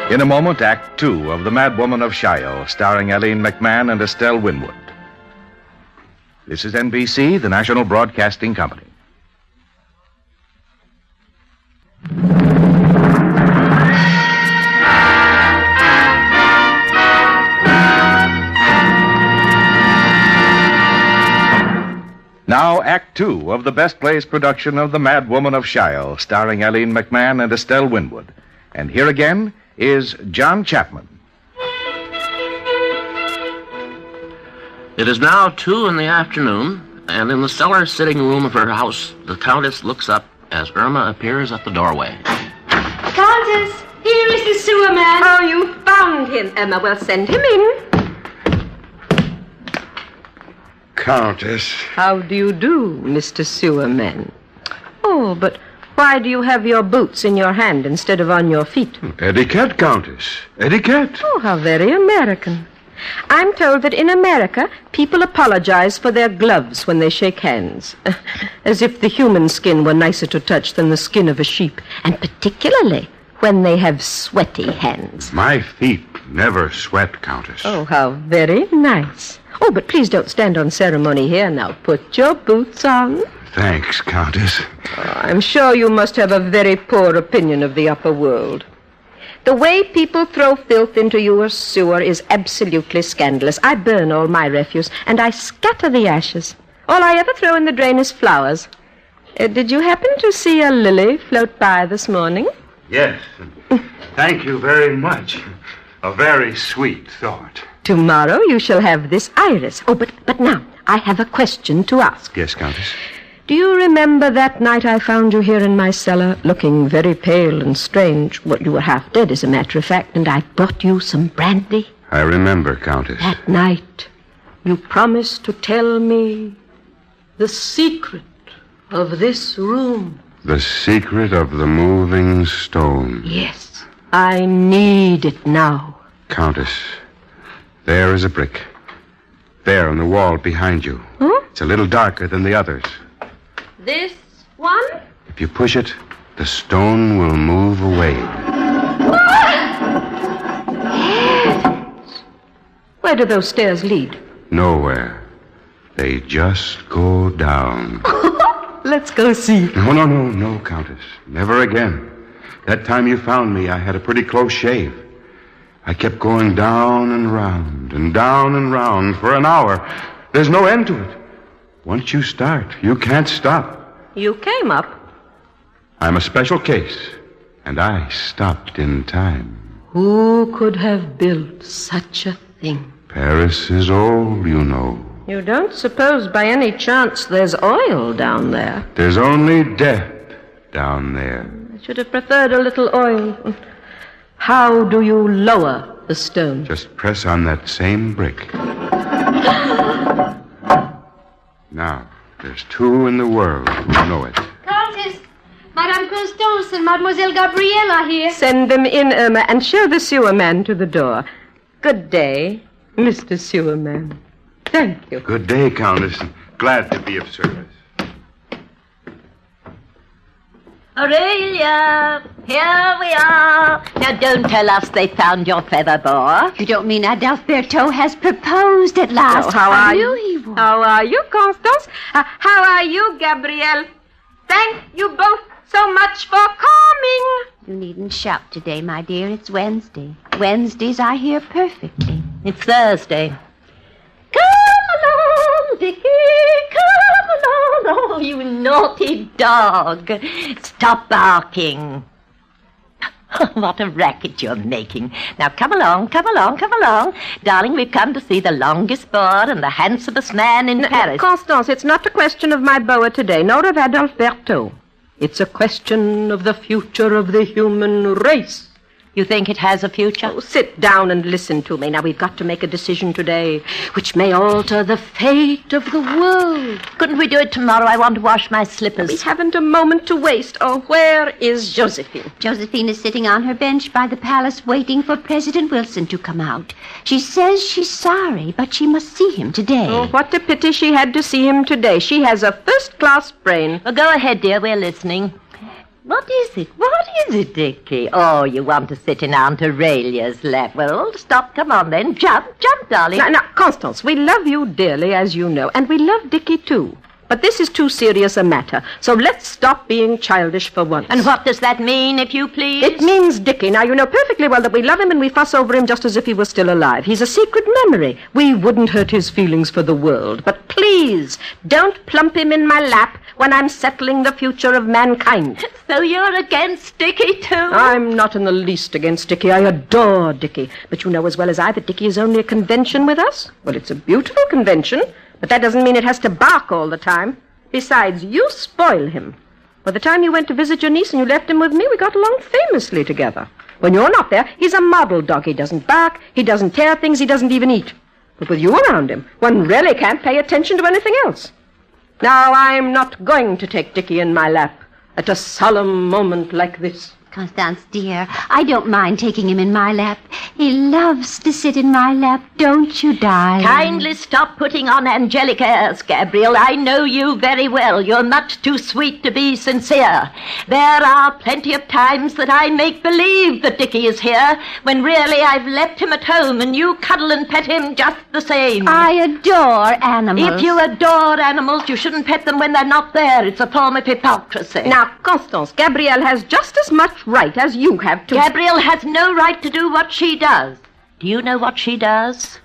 G: him.
A: In a moment, Act 2 of The Madwoman of Chaillot, starring Eileen McMahon and Estelle Winwood. This is NBC, the National Broadcasting Company. Now, Act 2 of the Best Plays production of The Madwoman of Chaillot, starring Eileen McMahon and Estelle Winwood. And here again is John Chapman.
B: It is now 2 in the afternoon, and in the cellar sitting room of her house, the Countess looks up as Irma appears at the doorway.
G: Countess, here is the sewer man.
F: Oh, you found him, Emma. Well, send him in.
E: Countess.
F: How do you do, Mr. Sewerman? Oh, but why do you have your boots in your hand instead of on your feet?
E: Etiquette, Countess. Etiquette.
F: Oh, how very American. I'm told that in America, people apologize for their gloves when they shake hands. As if the human skin were nicer to touch than the skin of a sheep. And particularly when they have sweaty hands.
E: My feet never sweat, Countess.
F: Oh, how very nice. Oh, but please don't stand on ceremony here now. Put your boots on.
E: Thanks, Countess.
F: Oh, I'm sure you must have a very poor opinion of the upper world. The way people throw filth into your sewer is absolutely scandalous. I burn all my refuse, and I scatter the ashes. All I ever throw in the drain is flowers. Did you happen to see a lily float by this morning?
E: Yes. Thank you very much. A very sweet thought.
F: Tomorrow you shall have this iris. Oh, but now, I have a question to ask.
E: Yes, Countess.
F: Do you remember that night I found you here in my cellar, looking very pale and strange? Well, you were half dead, as a matter of fact, and I brought you some brandy.
E: I remember, Countess.
F: That night, you promised to tell me the secret of this room.
E: The secret of the moving stone.
F: Yes, I need it now.
E: Countess, there is a brick. There on the wall behind you.
F: Huh?
E: It's a little darker than the others.
F: This one?
E: If you push it, the stone will move away.
F: Where do those stairs lead?
E: Nowhere. They just go down.
F: Let's go see.
E: No, Countess. Never again. That time you found me, I had a pretty close shave. I kept going down and round for an hour. There's no end to it. Once you start, you can't stop.
F: You came up.
E: I'm a special case, and I stopped in time.
F: Who could have built such a thing?
E: Paris is old, you know.
F: You don't suppose by any chance there's oil down there?
E: There's only death down there.
F: I should have preferred a little oil. How do you lower the stone?
E: Just press on that same brick. Now, there's two in the world who know it.
G: Countess, Madame Constance and Mademoiselle Gabrielle are here.
F: Send them in, Irma, and show the sewer man to the door. Good day, Mr. Sewer Man. Thank you.
E: Good day, Countess. Glad to be of service.
N: Aurelia, here we are. Now, don't tell us they found your feather boa.
O: You don't mean Adalberto has proposed at last?
F: Oh, how are you?
O: He was.
F: How are you, Constance? How are you, Gabrielle? Thank you both so much for coming.
O: You needn't shout today, my dear. It's Wednesday. Wednesdays I hear perfectly.
N: It's Thursday. Come along, Dickie. Come along. Oh, you naughty dog. Stop barking. What a racket you're making. Now, come along. Darling, we've come to see the longest boa and the handsomest man in Paris.
F: Constance, it's not a question of my boa today, nor of Adalberto. It's a question of the future of the human race.
N: You think it has a future?
F: Oh, sit down and listen to me. Now, we've got to make a decision today which may alter the fate of the world.
N: Couldn't we do it tomorrow? I want to wash my slippers.
F: We haven't a moment to waste. Oh, where is Josephine?
O: Josephine is sitting on her bench by the palace waiting for President Wilson to come out. She says she's sorry, but she must see him today.
F: Oh, what a pity she had to see him today. She has a first-class brain.
N: Well, go ahead, dear. We're listening. What is it, Dickie? Oh, you want to sit in Aunt Aurelia's lap. Well, stop. Come on, then. Jump, darling.
F: Now, Constance, we love you dearly, as you know, and we love Dickie, too. But this is too serious a matter, so let's stop being childish for once.
N: And what does that mean, if you please?
F: It means Dickie. Now, you know perfectly well that we love him and we fuss over him just as if he was still alive. He's a secret memory. We wouldn't hurt his feelings for the world. But please, don't plump him in my lap when I'm settling the future of mankind.
N: So you're against Dickie, too?
F: I'm not in the least against Dickie. I adore Dickie. But you know as well as I that Dickie is only a convention with us. Well, it's a beautiful convention, but that doesn't mean it has to bark all the time. Besides, you spoil him. By the time you went to visit your niece and you left him with me, we got along famously together. When you're not there, he's a model dog. He doesn't bark, he doesn't tear things, he doesn't even eat. But with you around him, one really can't pay attention to anything else. Now, I'm not going to take Dickie in my lap at a solemn moment like this.
O: Constance, dear, I don't mind taking him in my lap. He loves to sit in my lap, don't you, darling?
N: Kindly stop putting on angelic airs, Gabriel. I know you very well. You're much too sweet to be sincere. There are plenty of times that I make believe that Dickie is here, when really I've left him at home and you cuddle and pet him just the same.
O: I adore animals.
N: If you adore animals, you shouldn't pet them when they're not there. It's a form of hypocrisy.
F: Now, Constance, Gabrielle has just as much right as you have to...
N: Gabrielle has no right to do what she does. Do you know what she does?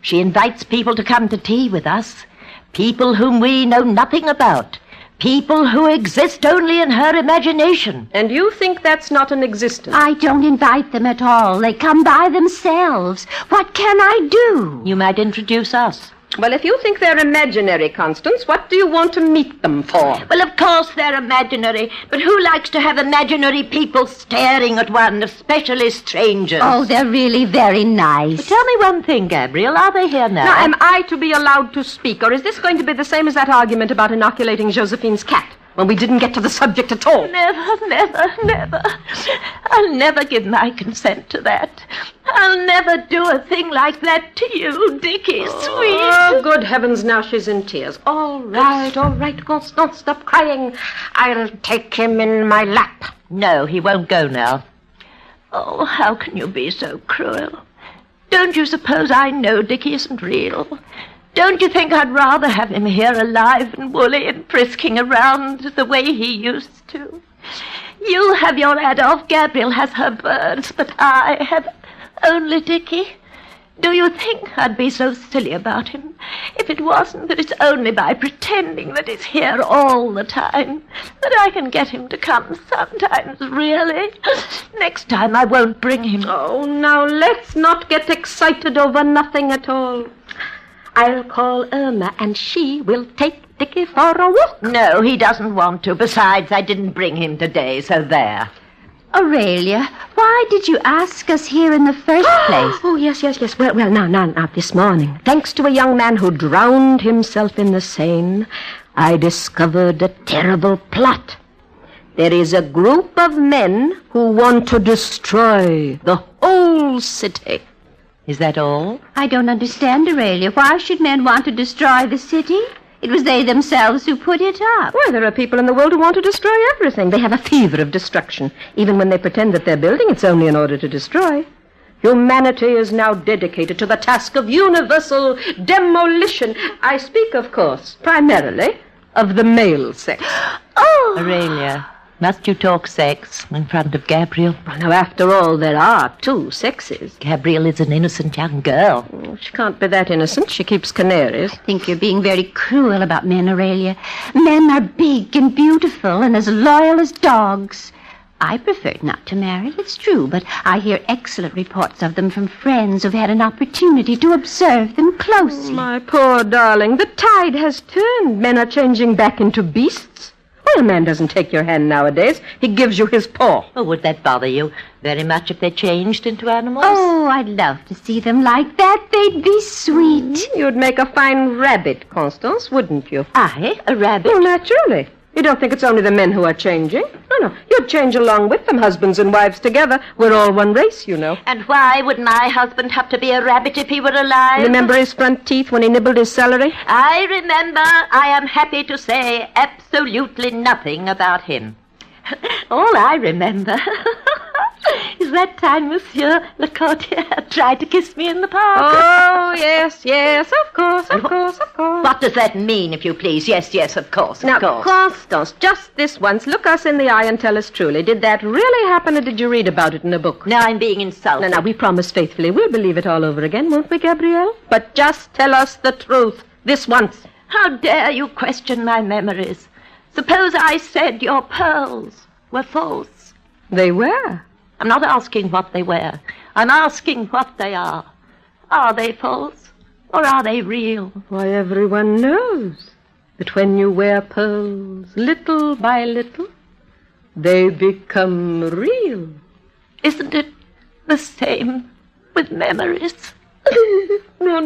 N: She invites people to come to tea with us. People whom we know nothing about. People who exist only in her imagination.
F: And you think that's not an existence?
O: I don't invite them at all. They come by themselves. What can I do?
N: You might introduce us.
F: Well, if you think they're imaginary, Constance, what do you want to meet them for?
N: Well, of course they're imaginary, but who likes to have imaginary people staring at one, especially strangers?
O: Oh, they're really very nice.
N: But tell me one thing, Gabriel, are they here now?
F: Am I to be allowed to speak, or is this going to be the same as that argument about inoculating Josephine's cat? when we didn't get to the subject at all.
N: Never. I'll never give my consent to that. I'll never do a thing like that to you, Dickie, sweet.
F: Oh, good heavens, now she's in tears. All right, Constance, stop crying. I'll take him in my lap.
N: No, he won't go now. Oh, how can you be so cruel? Don't you suppose I know Dickie isn't real? Don't you think I'd rather have him here alive and woolly and frisking around the way he used to? You have your Adolf, Gabrielle has her birds, but I have only Dickie. Do you think I'd be so silly about him if it wasn't that it's only by pretending that he's here all the time that I can get him to come sometimes, really? Next time I won't bring him.
F: Oh, now let's not get excited over nothing at all. I'll call Irma and she will take Dickie for a walk.
N: No, he doesn't want to. Besides, I didn't bring him today, so there.
O: Aurelia, why did you ask us here in the first place?
F: Oh, yes. Well, now, this morning, thanks to a young man who drowned himself in the Seine, I discovered a terrible plot. There is a group of men who want to destroy the whole city.
N: Is that all?
O: I don't understand, Aurelia. Why should men want to destroy the city? It was they themselves who put it up.
F: Well, there are people in the world who want to destroy everything. They have a fever of destruction. Even when they pretend that they're building, it's only in order to destroy. Humanity is now dedicated to the task of universal demolition. I speak, of course, primarily of the male sex.
N: Oh! Aurelia, must you talk sex in front of Gabrielle?
F: Well, now, after all, there are two sexes.
N: Gabrielle is an innocent young girl.
F: Oh, she can't be that innocent. She keeps canaries.
O: I think you're being very cruel about men, Aurelia. Men are big and beautiful and as loyal as dogs. I prefer not to marry, it's true, but I hear excellent reports of them from friends who've had an opportunity to observe them closely.
F: My poor darling, the tide has turned. Men are changing back into beasts. Well, a man doesn't take your hand nowadays. He gives you his paw.
N: Oh, would that bother you very much if they changed into animals?
O: Oh, I'd love to see them like that. They'd be sweet.
F: You'd make a fine rabbit, Constance, wouldn't you?
N: I? A rabbit?
F: Oh, naturally. You don't think it's only the men who are changing? No. You'd change along with them, husbands and wives together. We're all one race, you know.
N: And why would my husband have to be a rabbit if he were alive?
F: Remember his front teeth when he nibbled his celery?
N: I remember. I am happy to say absolutely nothing about him. All I remember is that time Monsieur Le Courtier tried to kiss me in the park.
F: Oh, yes, of course.
N: What does that mean, if you please? Yes, of course.
F: Now, Constance, just this once, look us in the eye and tell us truly. Did that really happen, or did you read about it in a book?
N: Now I'm being insulted.
F: Now, we promise faithfully. We'll believe it all over again, won't we, Gabrielle? But just tell us the truth, this once.
N: How dare you question my memories? Suppose I said your pearls were false.
F: They were.
N: I'm not asking what they were. I'm asking what they are. Are they false, or are they real?
F: Why, everyone knows that when you wear pearls little by little, they become real.
N: Isn't it the same with memories?
F: No,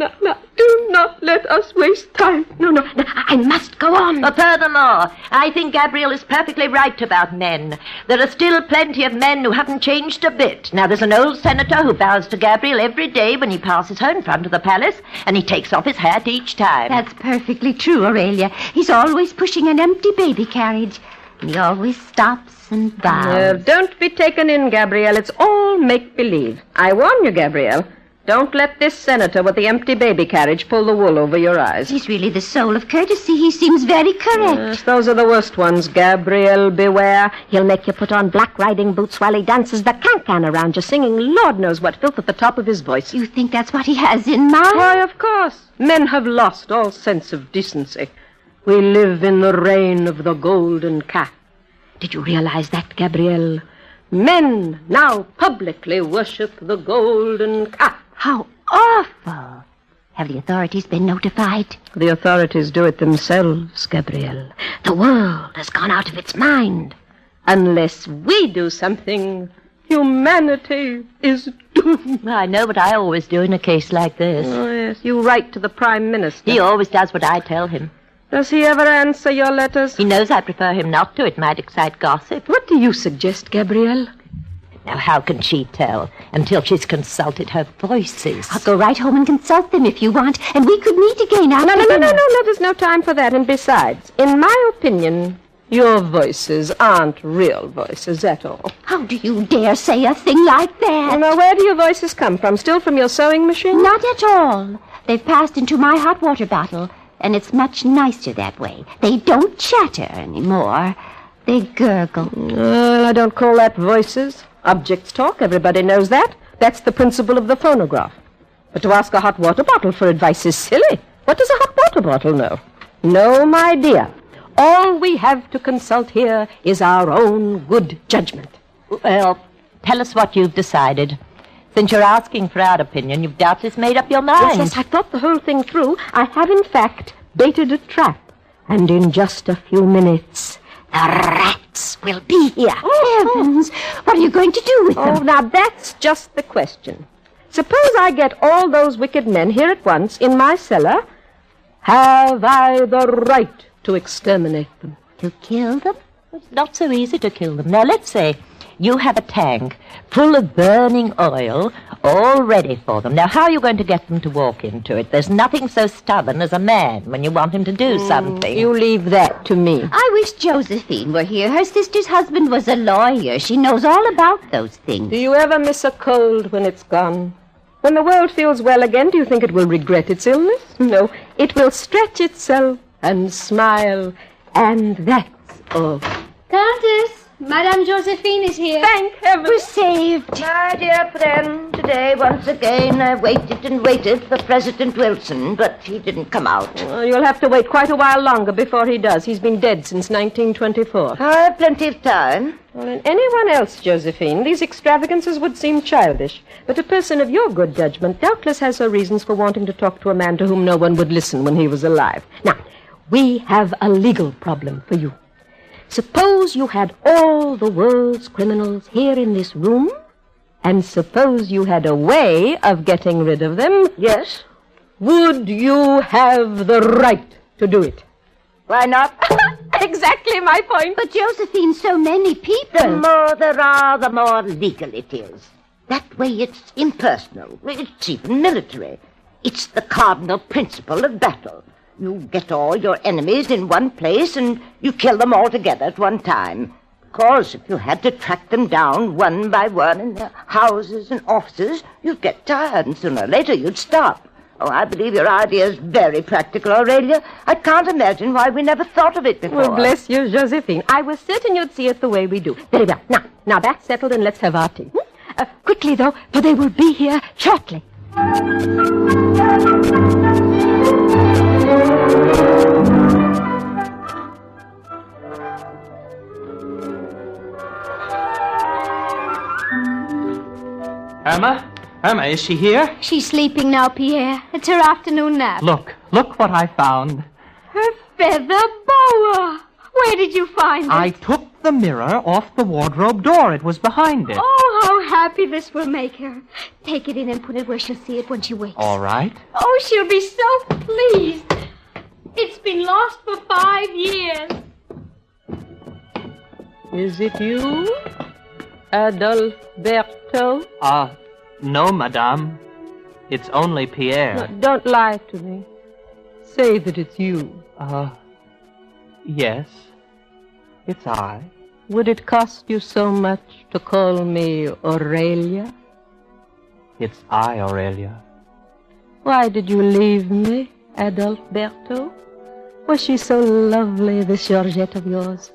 F: do not let us waste time. No, I must go on.
N: But furthermore, I think Gabrielle is perfectly right about men. There are still plenty of men who haven't changed a bit. Now, there's an old senator who bows to Gabrielle every day when he passes her in front of the palace, and he takes off his hat each time.
O: That's perfectly true, Aurelia. He's always pushing an empty baby carriage, and he always stops and bows.
F: Don't be taken in, Gabrielle. It's all make-believe. I warn you, Gabrielle. Don't let this senator with the empty baby carriage pull the wool over your eyes.
O: He's really the soul of courtesy. He seems very correct.
F: Yes, those are the worst ones. Gabrielle, beware. He'll make you put on black riding boots while he dances the can-can around you, singing Lord knows what filth at the top of his voice.
O: You think that's what he has in mind?
F: Why, of course. Men have lost all sense of decency. We live in the reign of the golden calf. Did you realize that, Gabrielle? Men now publicly worship the golden calf.
O: How awful. Have the authorities been notified?
F: The authorities do it themselves, Gabrielle. The world has gone out of its mind. Unless we do something, humanity is doomed.
N: I know what I always do in a case like this.
F: Oh, yes, you write to the Prime Minister.
N: He always does what I tell him.
F: Does he ever answer your letters?
N: He knows I prefer him not to. It might excite gossip.
F: What do you suggest, Gabrielle?
N: Now, how can she tell until she's consulted her voices?
O: I'll go right home and consult them if you want, and we could meet again after
F: No, there's no time for that. And besides, in my opinion, your voices aren't real voices at all.
O: How do you dare say a thing like that?
F: Now, where do your voices come from? Still from your sewing machine?
O: Not at all. They've passed into my hot water bottle, and it's much nicer that way. They don't chatter anymore. They gurgle.
F: Well, I don't call that voices. Objects talk. Everybody knows that. That's the principle of the phonograph. But to ask a hot water bottle for advice is silly. What does a hot water bottle know? No, my dear. All we have to consult here is our own good judgment.
N: Well, tell us what you've decided. Since you're asking for our opinion, you've doubtless made up your mind.
F: Yes, I thought the whole thing through. I have, in fact, baited a trap. And in just a few minutes, the rats will be here.
O: Oh, heavens! What are you going to do with them?
F: Oh, now that's just the question. Suppose I get all those wicked men here at once in my cellar. Have I the right to exterminate them?
O: To kill them?
N: It's not so easy to kill them. Now, let's say you have a tank full of burning oil all ready for them. Now, how are you going to get them to walk into it? There's nothing so stubborn as a man when you want him to do something.
F: You leave that to me.
O: I wish Josephine were here. Her sister's husband was a lawyer. She knows all about those things.
F: Do you ever miss a cold when it's gone? When the world feels well again, do you think it will regret its illness? No, it will stretch itself and smile, and that's all.
G: Countess, Madame Josephine is here.
F: Thank heaven.
O: We're saved.
N: My dear friend, today, once again, I waited and waited for President Wilson, but he didn't come out.
F: Well, you'll have to wait quite a while longer before he does. He's been dead since 1924.
N: I have plenty of time.
F: Well, in anyone else, Josephine, these extravagances would seem childish. But a person of your good judgment doubtless has her reasons for wanting to talk to a man to whom no one would listen when he was alive. Now, we have a legal problem for you. Suppose you had all the world's criminals here in this room, and suppose you had a way of getting rid of them.
N: Yes?
F: Would you have the right to do it?
N: Why not?
F: Exactly my point.
O: But Josephine, so many people.
N: The more there are, the more legal it is. That way it's impersonal. It's even military. It's the cardinal principle of battle. You get all your enemies in one place and you kill them all together at one time. Of course, if you had to track them down one by one in their houses and offices, you'd get tired and sooner or later you'd stop. Oh, I believe your idea is very practical, Aurelia. I can't imagine why we never thought of it before.
F: Well, bless you, Josephine. I was certain you'd see it the way we do. Very well. Now that's settled, and let's have our tea. Quickly, though, for they will be here shortly.
L: Irma, is she here?
G: She's sleeping now, Pierre. It's her afternoon nap.
L: Look what I found.
G: Her feather boa. Where did you find it?
L: I took the mirror off the wardrobe door. It was behind it.
G: Oh, how happy this will make her. Take it in and put it where she'll see it when she wakes.
L: All right.
G: Oh, she'll be so pleased. It's been lost for 5 years.
F: Is it you, Adalberto?
L: No, madame. It's only Pierre.
F: No, don't lie to me. Say that it's you.
L: Yes. It's I.
F: Would it cost you so much to call me Aurelia?
L: It's I, Aurelia.
F: Why did you leave me, Adalberto? Was she so lovely, this Georgette of yours?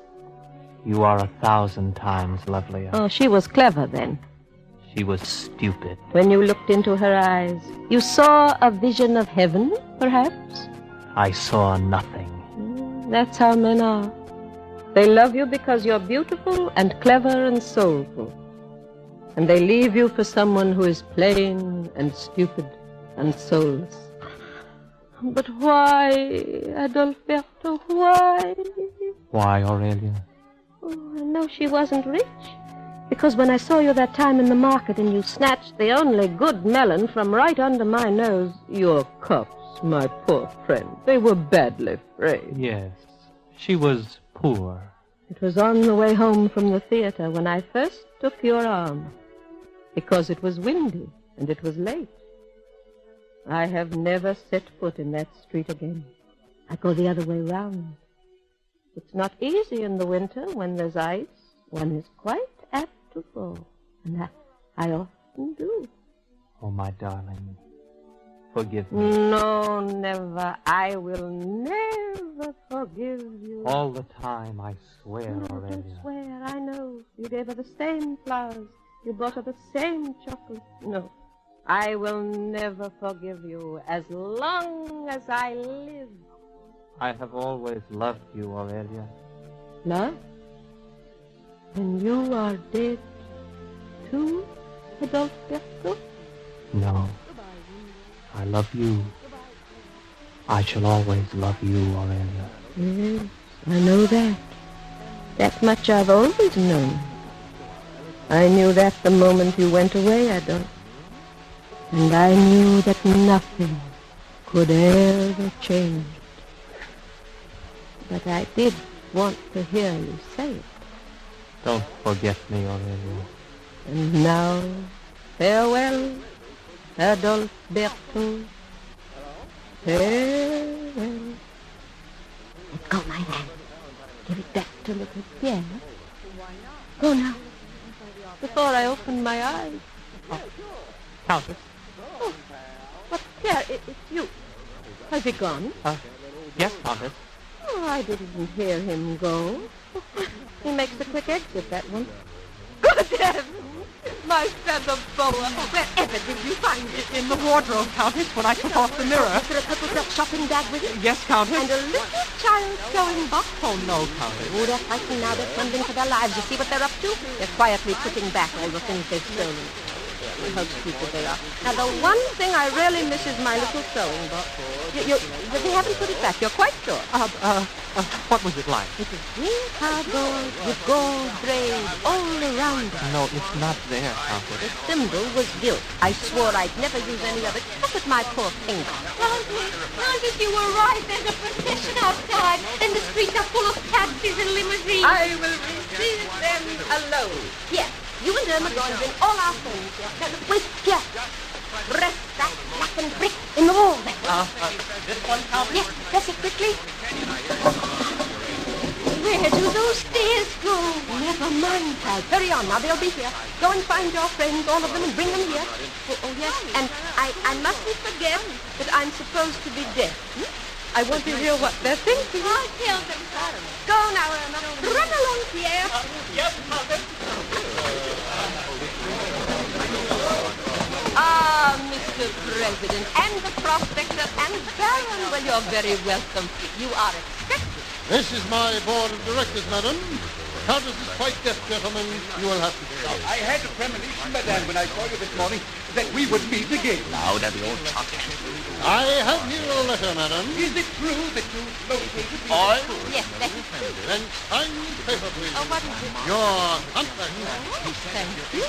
L: You are 1,000 times lovelier.
F: Oh, she was clever then.
L: She was stupid.
F: When you looked into her eyes, you saw a vision of heaven, perhaps?
L: I saw nothing.
F: That's how men are. They love you because you're beautiful and clever and soulful. And they leave you for someone who is plain and stupid and soulless. But why, Adalberto, why?
L: Why, Aurelia?
F: Oh, I know she wasn't rich. Because when I saw you that time in the market and you snatched the only good melon from right under my nose, your cuffs my poor friend. They were badly frayed.
L: Yes, she was poor.
F: It was on the way home from the theater when I first took your arm, because it was windy and it was late. I have never set foot in that street again. I go the other way round. It's not easy in the winter when there's ice. One is quite apt to fall, and I often do.
L: Oh, my darling, forgive me.
F: No, never. I will never forgive you.
L: All the time, I swear,
F: No,
L: Aurelia.
F: don't swear. I know. You gave her the same flowers. You bought her the same chocolate. No, I will never forgive you as long as I live.
L: I have always loved you, Aurelia.
F: Love? And you are dead, too, Adalberto?
L: No, I love you. I shall always love you, Aurelia.
F: Yes, I know that. That much I've always known. I knew that the moment you went away, Adolf. And I knew that nothing could ever change. But I did want to hear you say it.
L: Don't forget me, Aurelia.
F: And now, farewell, Adalberto. Farewell. Let go my hand. Give it back to little Pierre. Go now, before I open my eyes.
L: Oh, Countess.
F: Oh, but Pierre, it's you. Has he gone?
L: Yes, Countess.
F: Oh, I didn't hear him go. He makes a quick exit, that one. Good heavens! My feather boa. Wherever did you find it?
L: In the wardrobe, Countess, when I took off the mirror.
F: Was there a purple silk shopping bag with it?
L: Yes, Countess.
F: And a little child sewing box?
L: Oh, no, Countess.
F: Oh, they're fighting now. They're trembling for their lives. You see what they're up to? They're quietly putting back all the things they've stolen. How stupid they are. Now, the one thing I really miss is my little sewing box. They haven't put it back. You're quite sure?
L: What was it like?
F: It was green cardboard with gold braid all around it.
L: No, it's not there, Countess.
F: The symbol was gilt. I swore I'd never use any of it. Look at my poor finger.
N: Countess, you were right. There's a procession outside, and the streets are full of taxis and limousines.
F: I will receive them alone. Here, you and Irma go and bring all our friends here. Now, wait, here. Press that blackened brick in the wall there.
L: This one, Countess?
F: Yes, press it quickly.
N: Where do those stairs go?
F: Never mind, pal. Hurry on. Now, they'll be here. Go and find your friends, all of them, and bring them here. Oh, yes. And I mustn't forget that I'm supposed to be deaf. I want to hear what they're thinking.
N: I'll tell them.
F: Go now, Irma. Run along, Pierre.
L: Yes, Countess.
F: Ah, Mr. President, and the prospector, and Baron. Well, you're very welcome. You are expected.
C: This is my board of directors, madam. The Countess is quite deaf, gentlemen. You will have to shout.
P: I had a premonition, madame, when I saw you this morning, that we would meet again.
J: Louder, the old chuckle.
C: I have here a letter, madam.
P: Is it true that you located me?
C: Oil?
F: Yes, that is true.
C: Then sign the paper, please.
F: Oh, what is it?
C: Your contract.
F: Oh, thank you.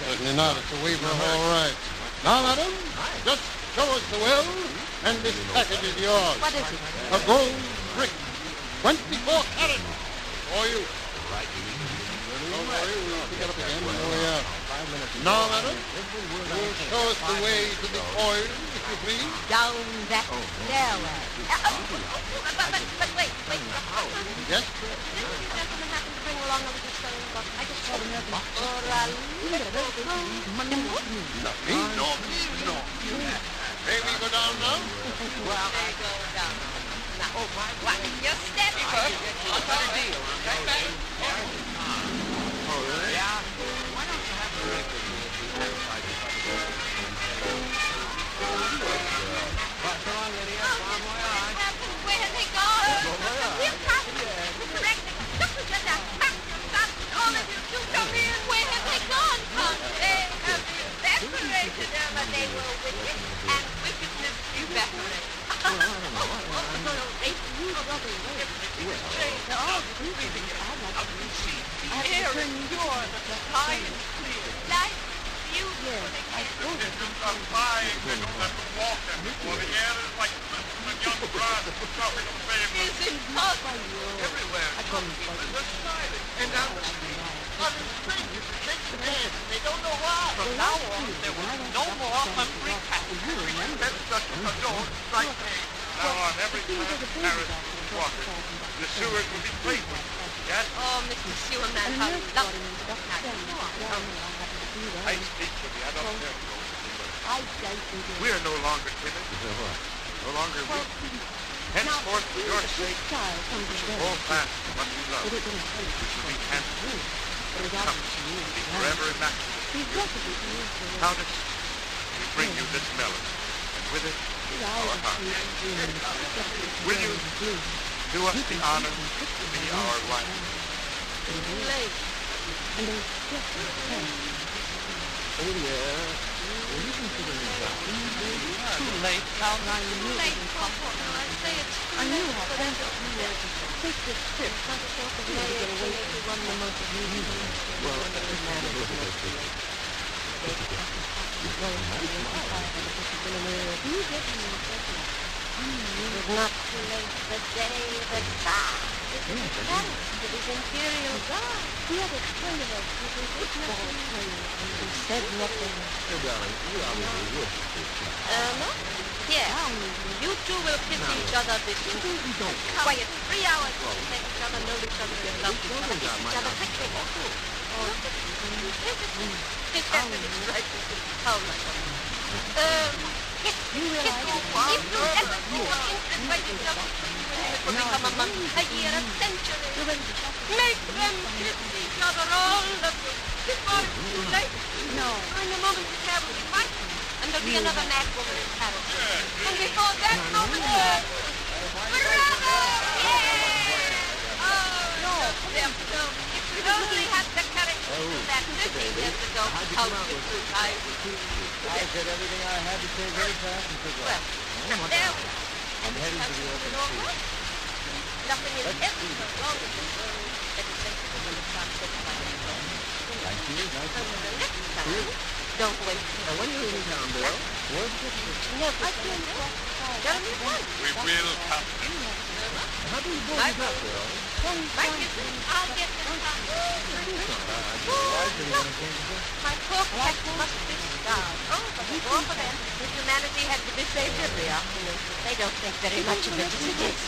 C: Certainly not. It's a waiver of all rights. Now, madam, just show us the will, and this package is yours.
F: What is it?
C: A gold brick. 24 carats. For you. Don't worry, we'll pick it up again when we're out. Now, madam, you'll show us the way to the oil, if you please.
F: Down that stairway. But wait.
C: Yes?
F: Didn't you gentlemen happen to bring along a little sewing box? I just saw them or a little symbol?
C: No. May we go down now?
F: Well, they go down. Now, what? You're stepping.
P: I'll cut a deal, okay?
B: Oh, really? Yeah. Why don't you have the record?
N: Where have they gone? We'll pass them. Mr. Rector, look who's in there. All of you two come in. Where have they gone, Countess?
F: They have evaporated them, and they were wicked, and wickedness evaporated.
N: Life, beauty.
Q: Well, the air is like Christmas and young grass tropical flavor.
N: It's impossible.
Q: Everywhere, people are smiling. And down the street, others strangers are shaking hands. They don't know why. From now on, there will be no more hungry cats. That's such a door like me. Now on every time Paris is watered, the sewers will be playful. Yes?
N: Oh, Mr. Sewer Man, how lovely.
Q: I speak for the adult nerve. We are no longer timid. No longer weak. Henceforth, for your sake, we shall hold fast to what we love. We shall be handsome. Come, be forever immaculate. Countess, we bring you this melody, and with it, our heart. Will you do us the honor to be our wife?
N: Oh, yeah.
Q: Too late,
N: Count. Too late, Comforter. I say it's too late for them to do that. Take this tip. It's not too late. The day, the time. It is Paris. It is Imperial Guard. The other kind of us. It is nothing. He said nothing.
Q: Oh, darling, you obviously wish to.
N: No? Yes. You two will kiss each other this evening. Quiet. 3 hours. Take each other, know each other, and love each other. Kiss each other quickly. Oh, it's right. How much? Kiss. You will. If you ever think of interest by yourself, it will become a month, a year, a century. Make them kiss each other, all of them. Before it's too late. No. In a moment, the hair will be white, and there'll be another Madwoman in Paris. And before that moment, forever! Yeah! Oh, no. If we only had the courage to do that 50 years ago, how different I would be.
K: I said everything I had to say very fast and quickly.
N: Well, now there we are. And this country is normal. Nothing is ever so long as the world that is sensitive when it starts to fly.
K: Thank you.
N: The next time, don't wait.
K: When you're in town, Bill, where's the
N: No, I can't walk. Just once.
Q: We will come.
K: How do you boys up, Bill?
N: Right, I'll get the top. My poor cat must be starved. Oh, but before for them, if humanity had to be saved every afternoon, they don't think very much of it as it is.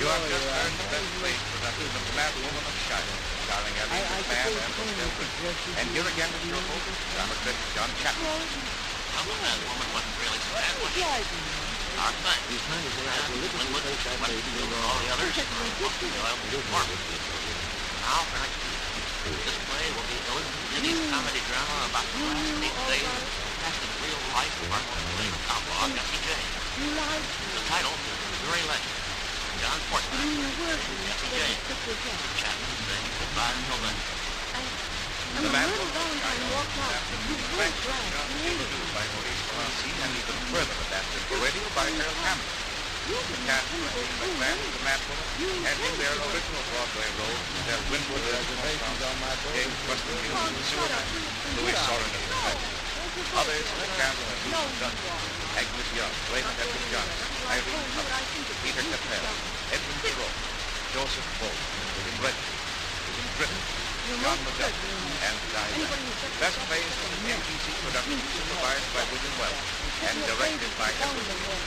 Q: You have just heard the best played production of The Madwoman of Chaillot, starring Ellie McMahon and Chapman. And here again is your host, drama critic John Chapman.
B: Well, the Madwoman wasn't really so bad, was she? Our thing. All the others. Now, for next week, this play will be Elizabeth comedy drama about the last 8 days of the real life of our late outlaw, Jesse James. The title is Very Legend. John Portman, Jesse James, Chapman saying goodbye until then.
Q: The Madwoman of Chaillot is adapted from the French version by Maurice Francy and even further adapted for radio by Harold Hammond. The cast of Ellie McMahon as the Madwoman, handling their original Broadway roles with their Winwood as the James Weston Hughes as the Sewerman, Louis Sorin as the French. Others were Campbell and Lucy Duncan, Agnes Young, Raymond Edward Johnson, Irene Hubbard, Peter Capel, Edwin Thoreau, Joseph Bolt, William Redford, William Griffith, John McDuffie, and Diane. Best plays was an NBC production supervised by William Wells and directed by Edward Robert.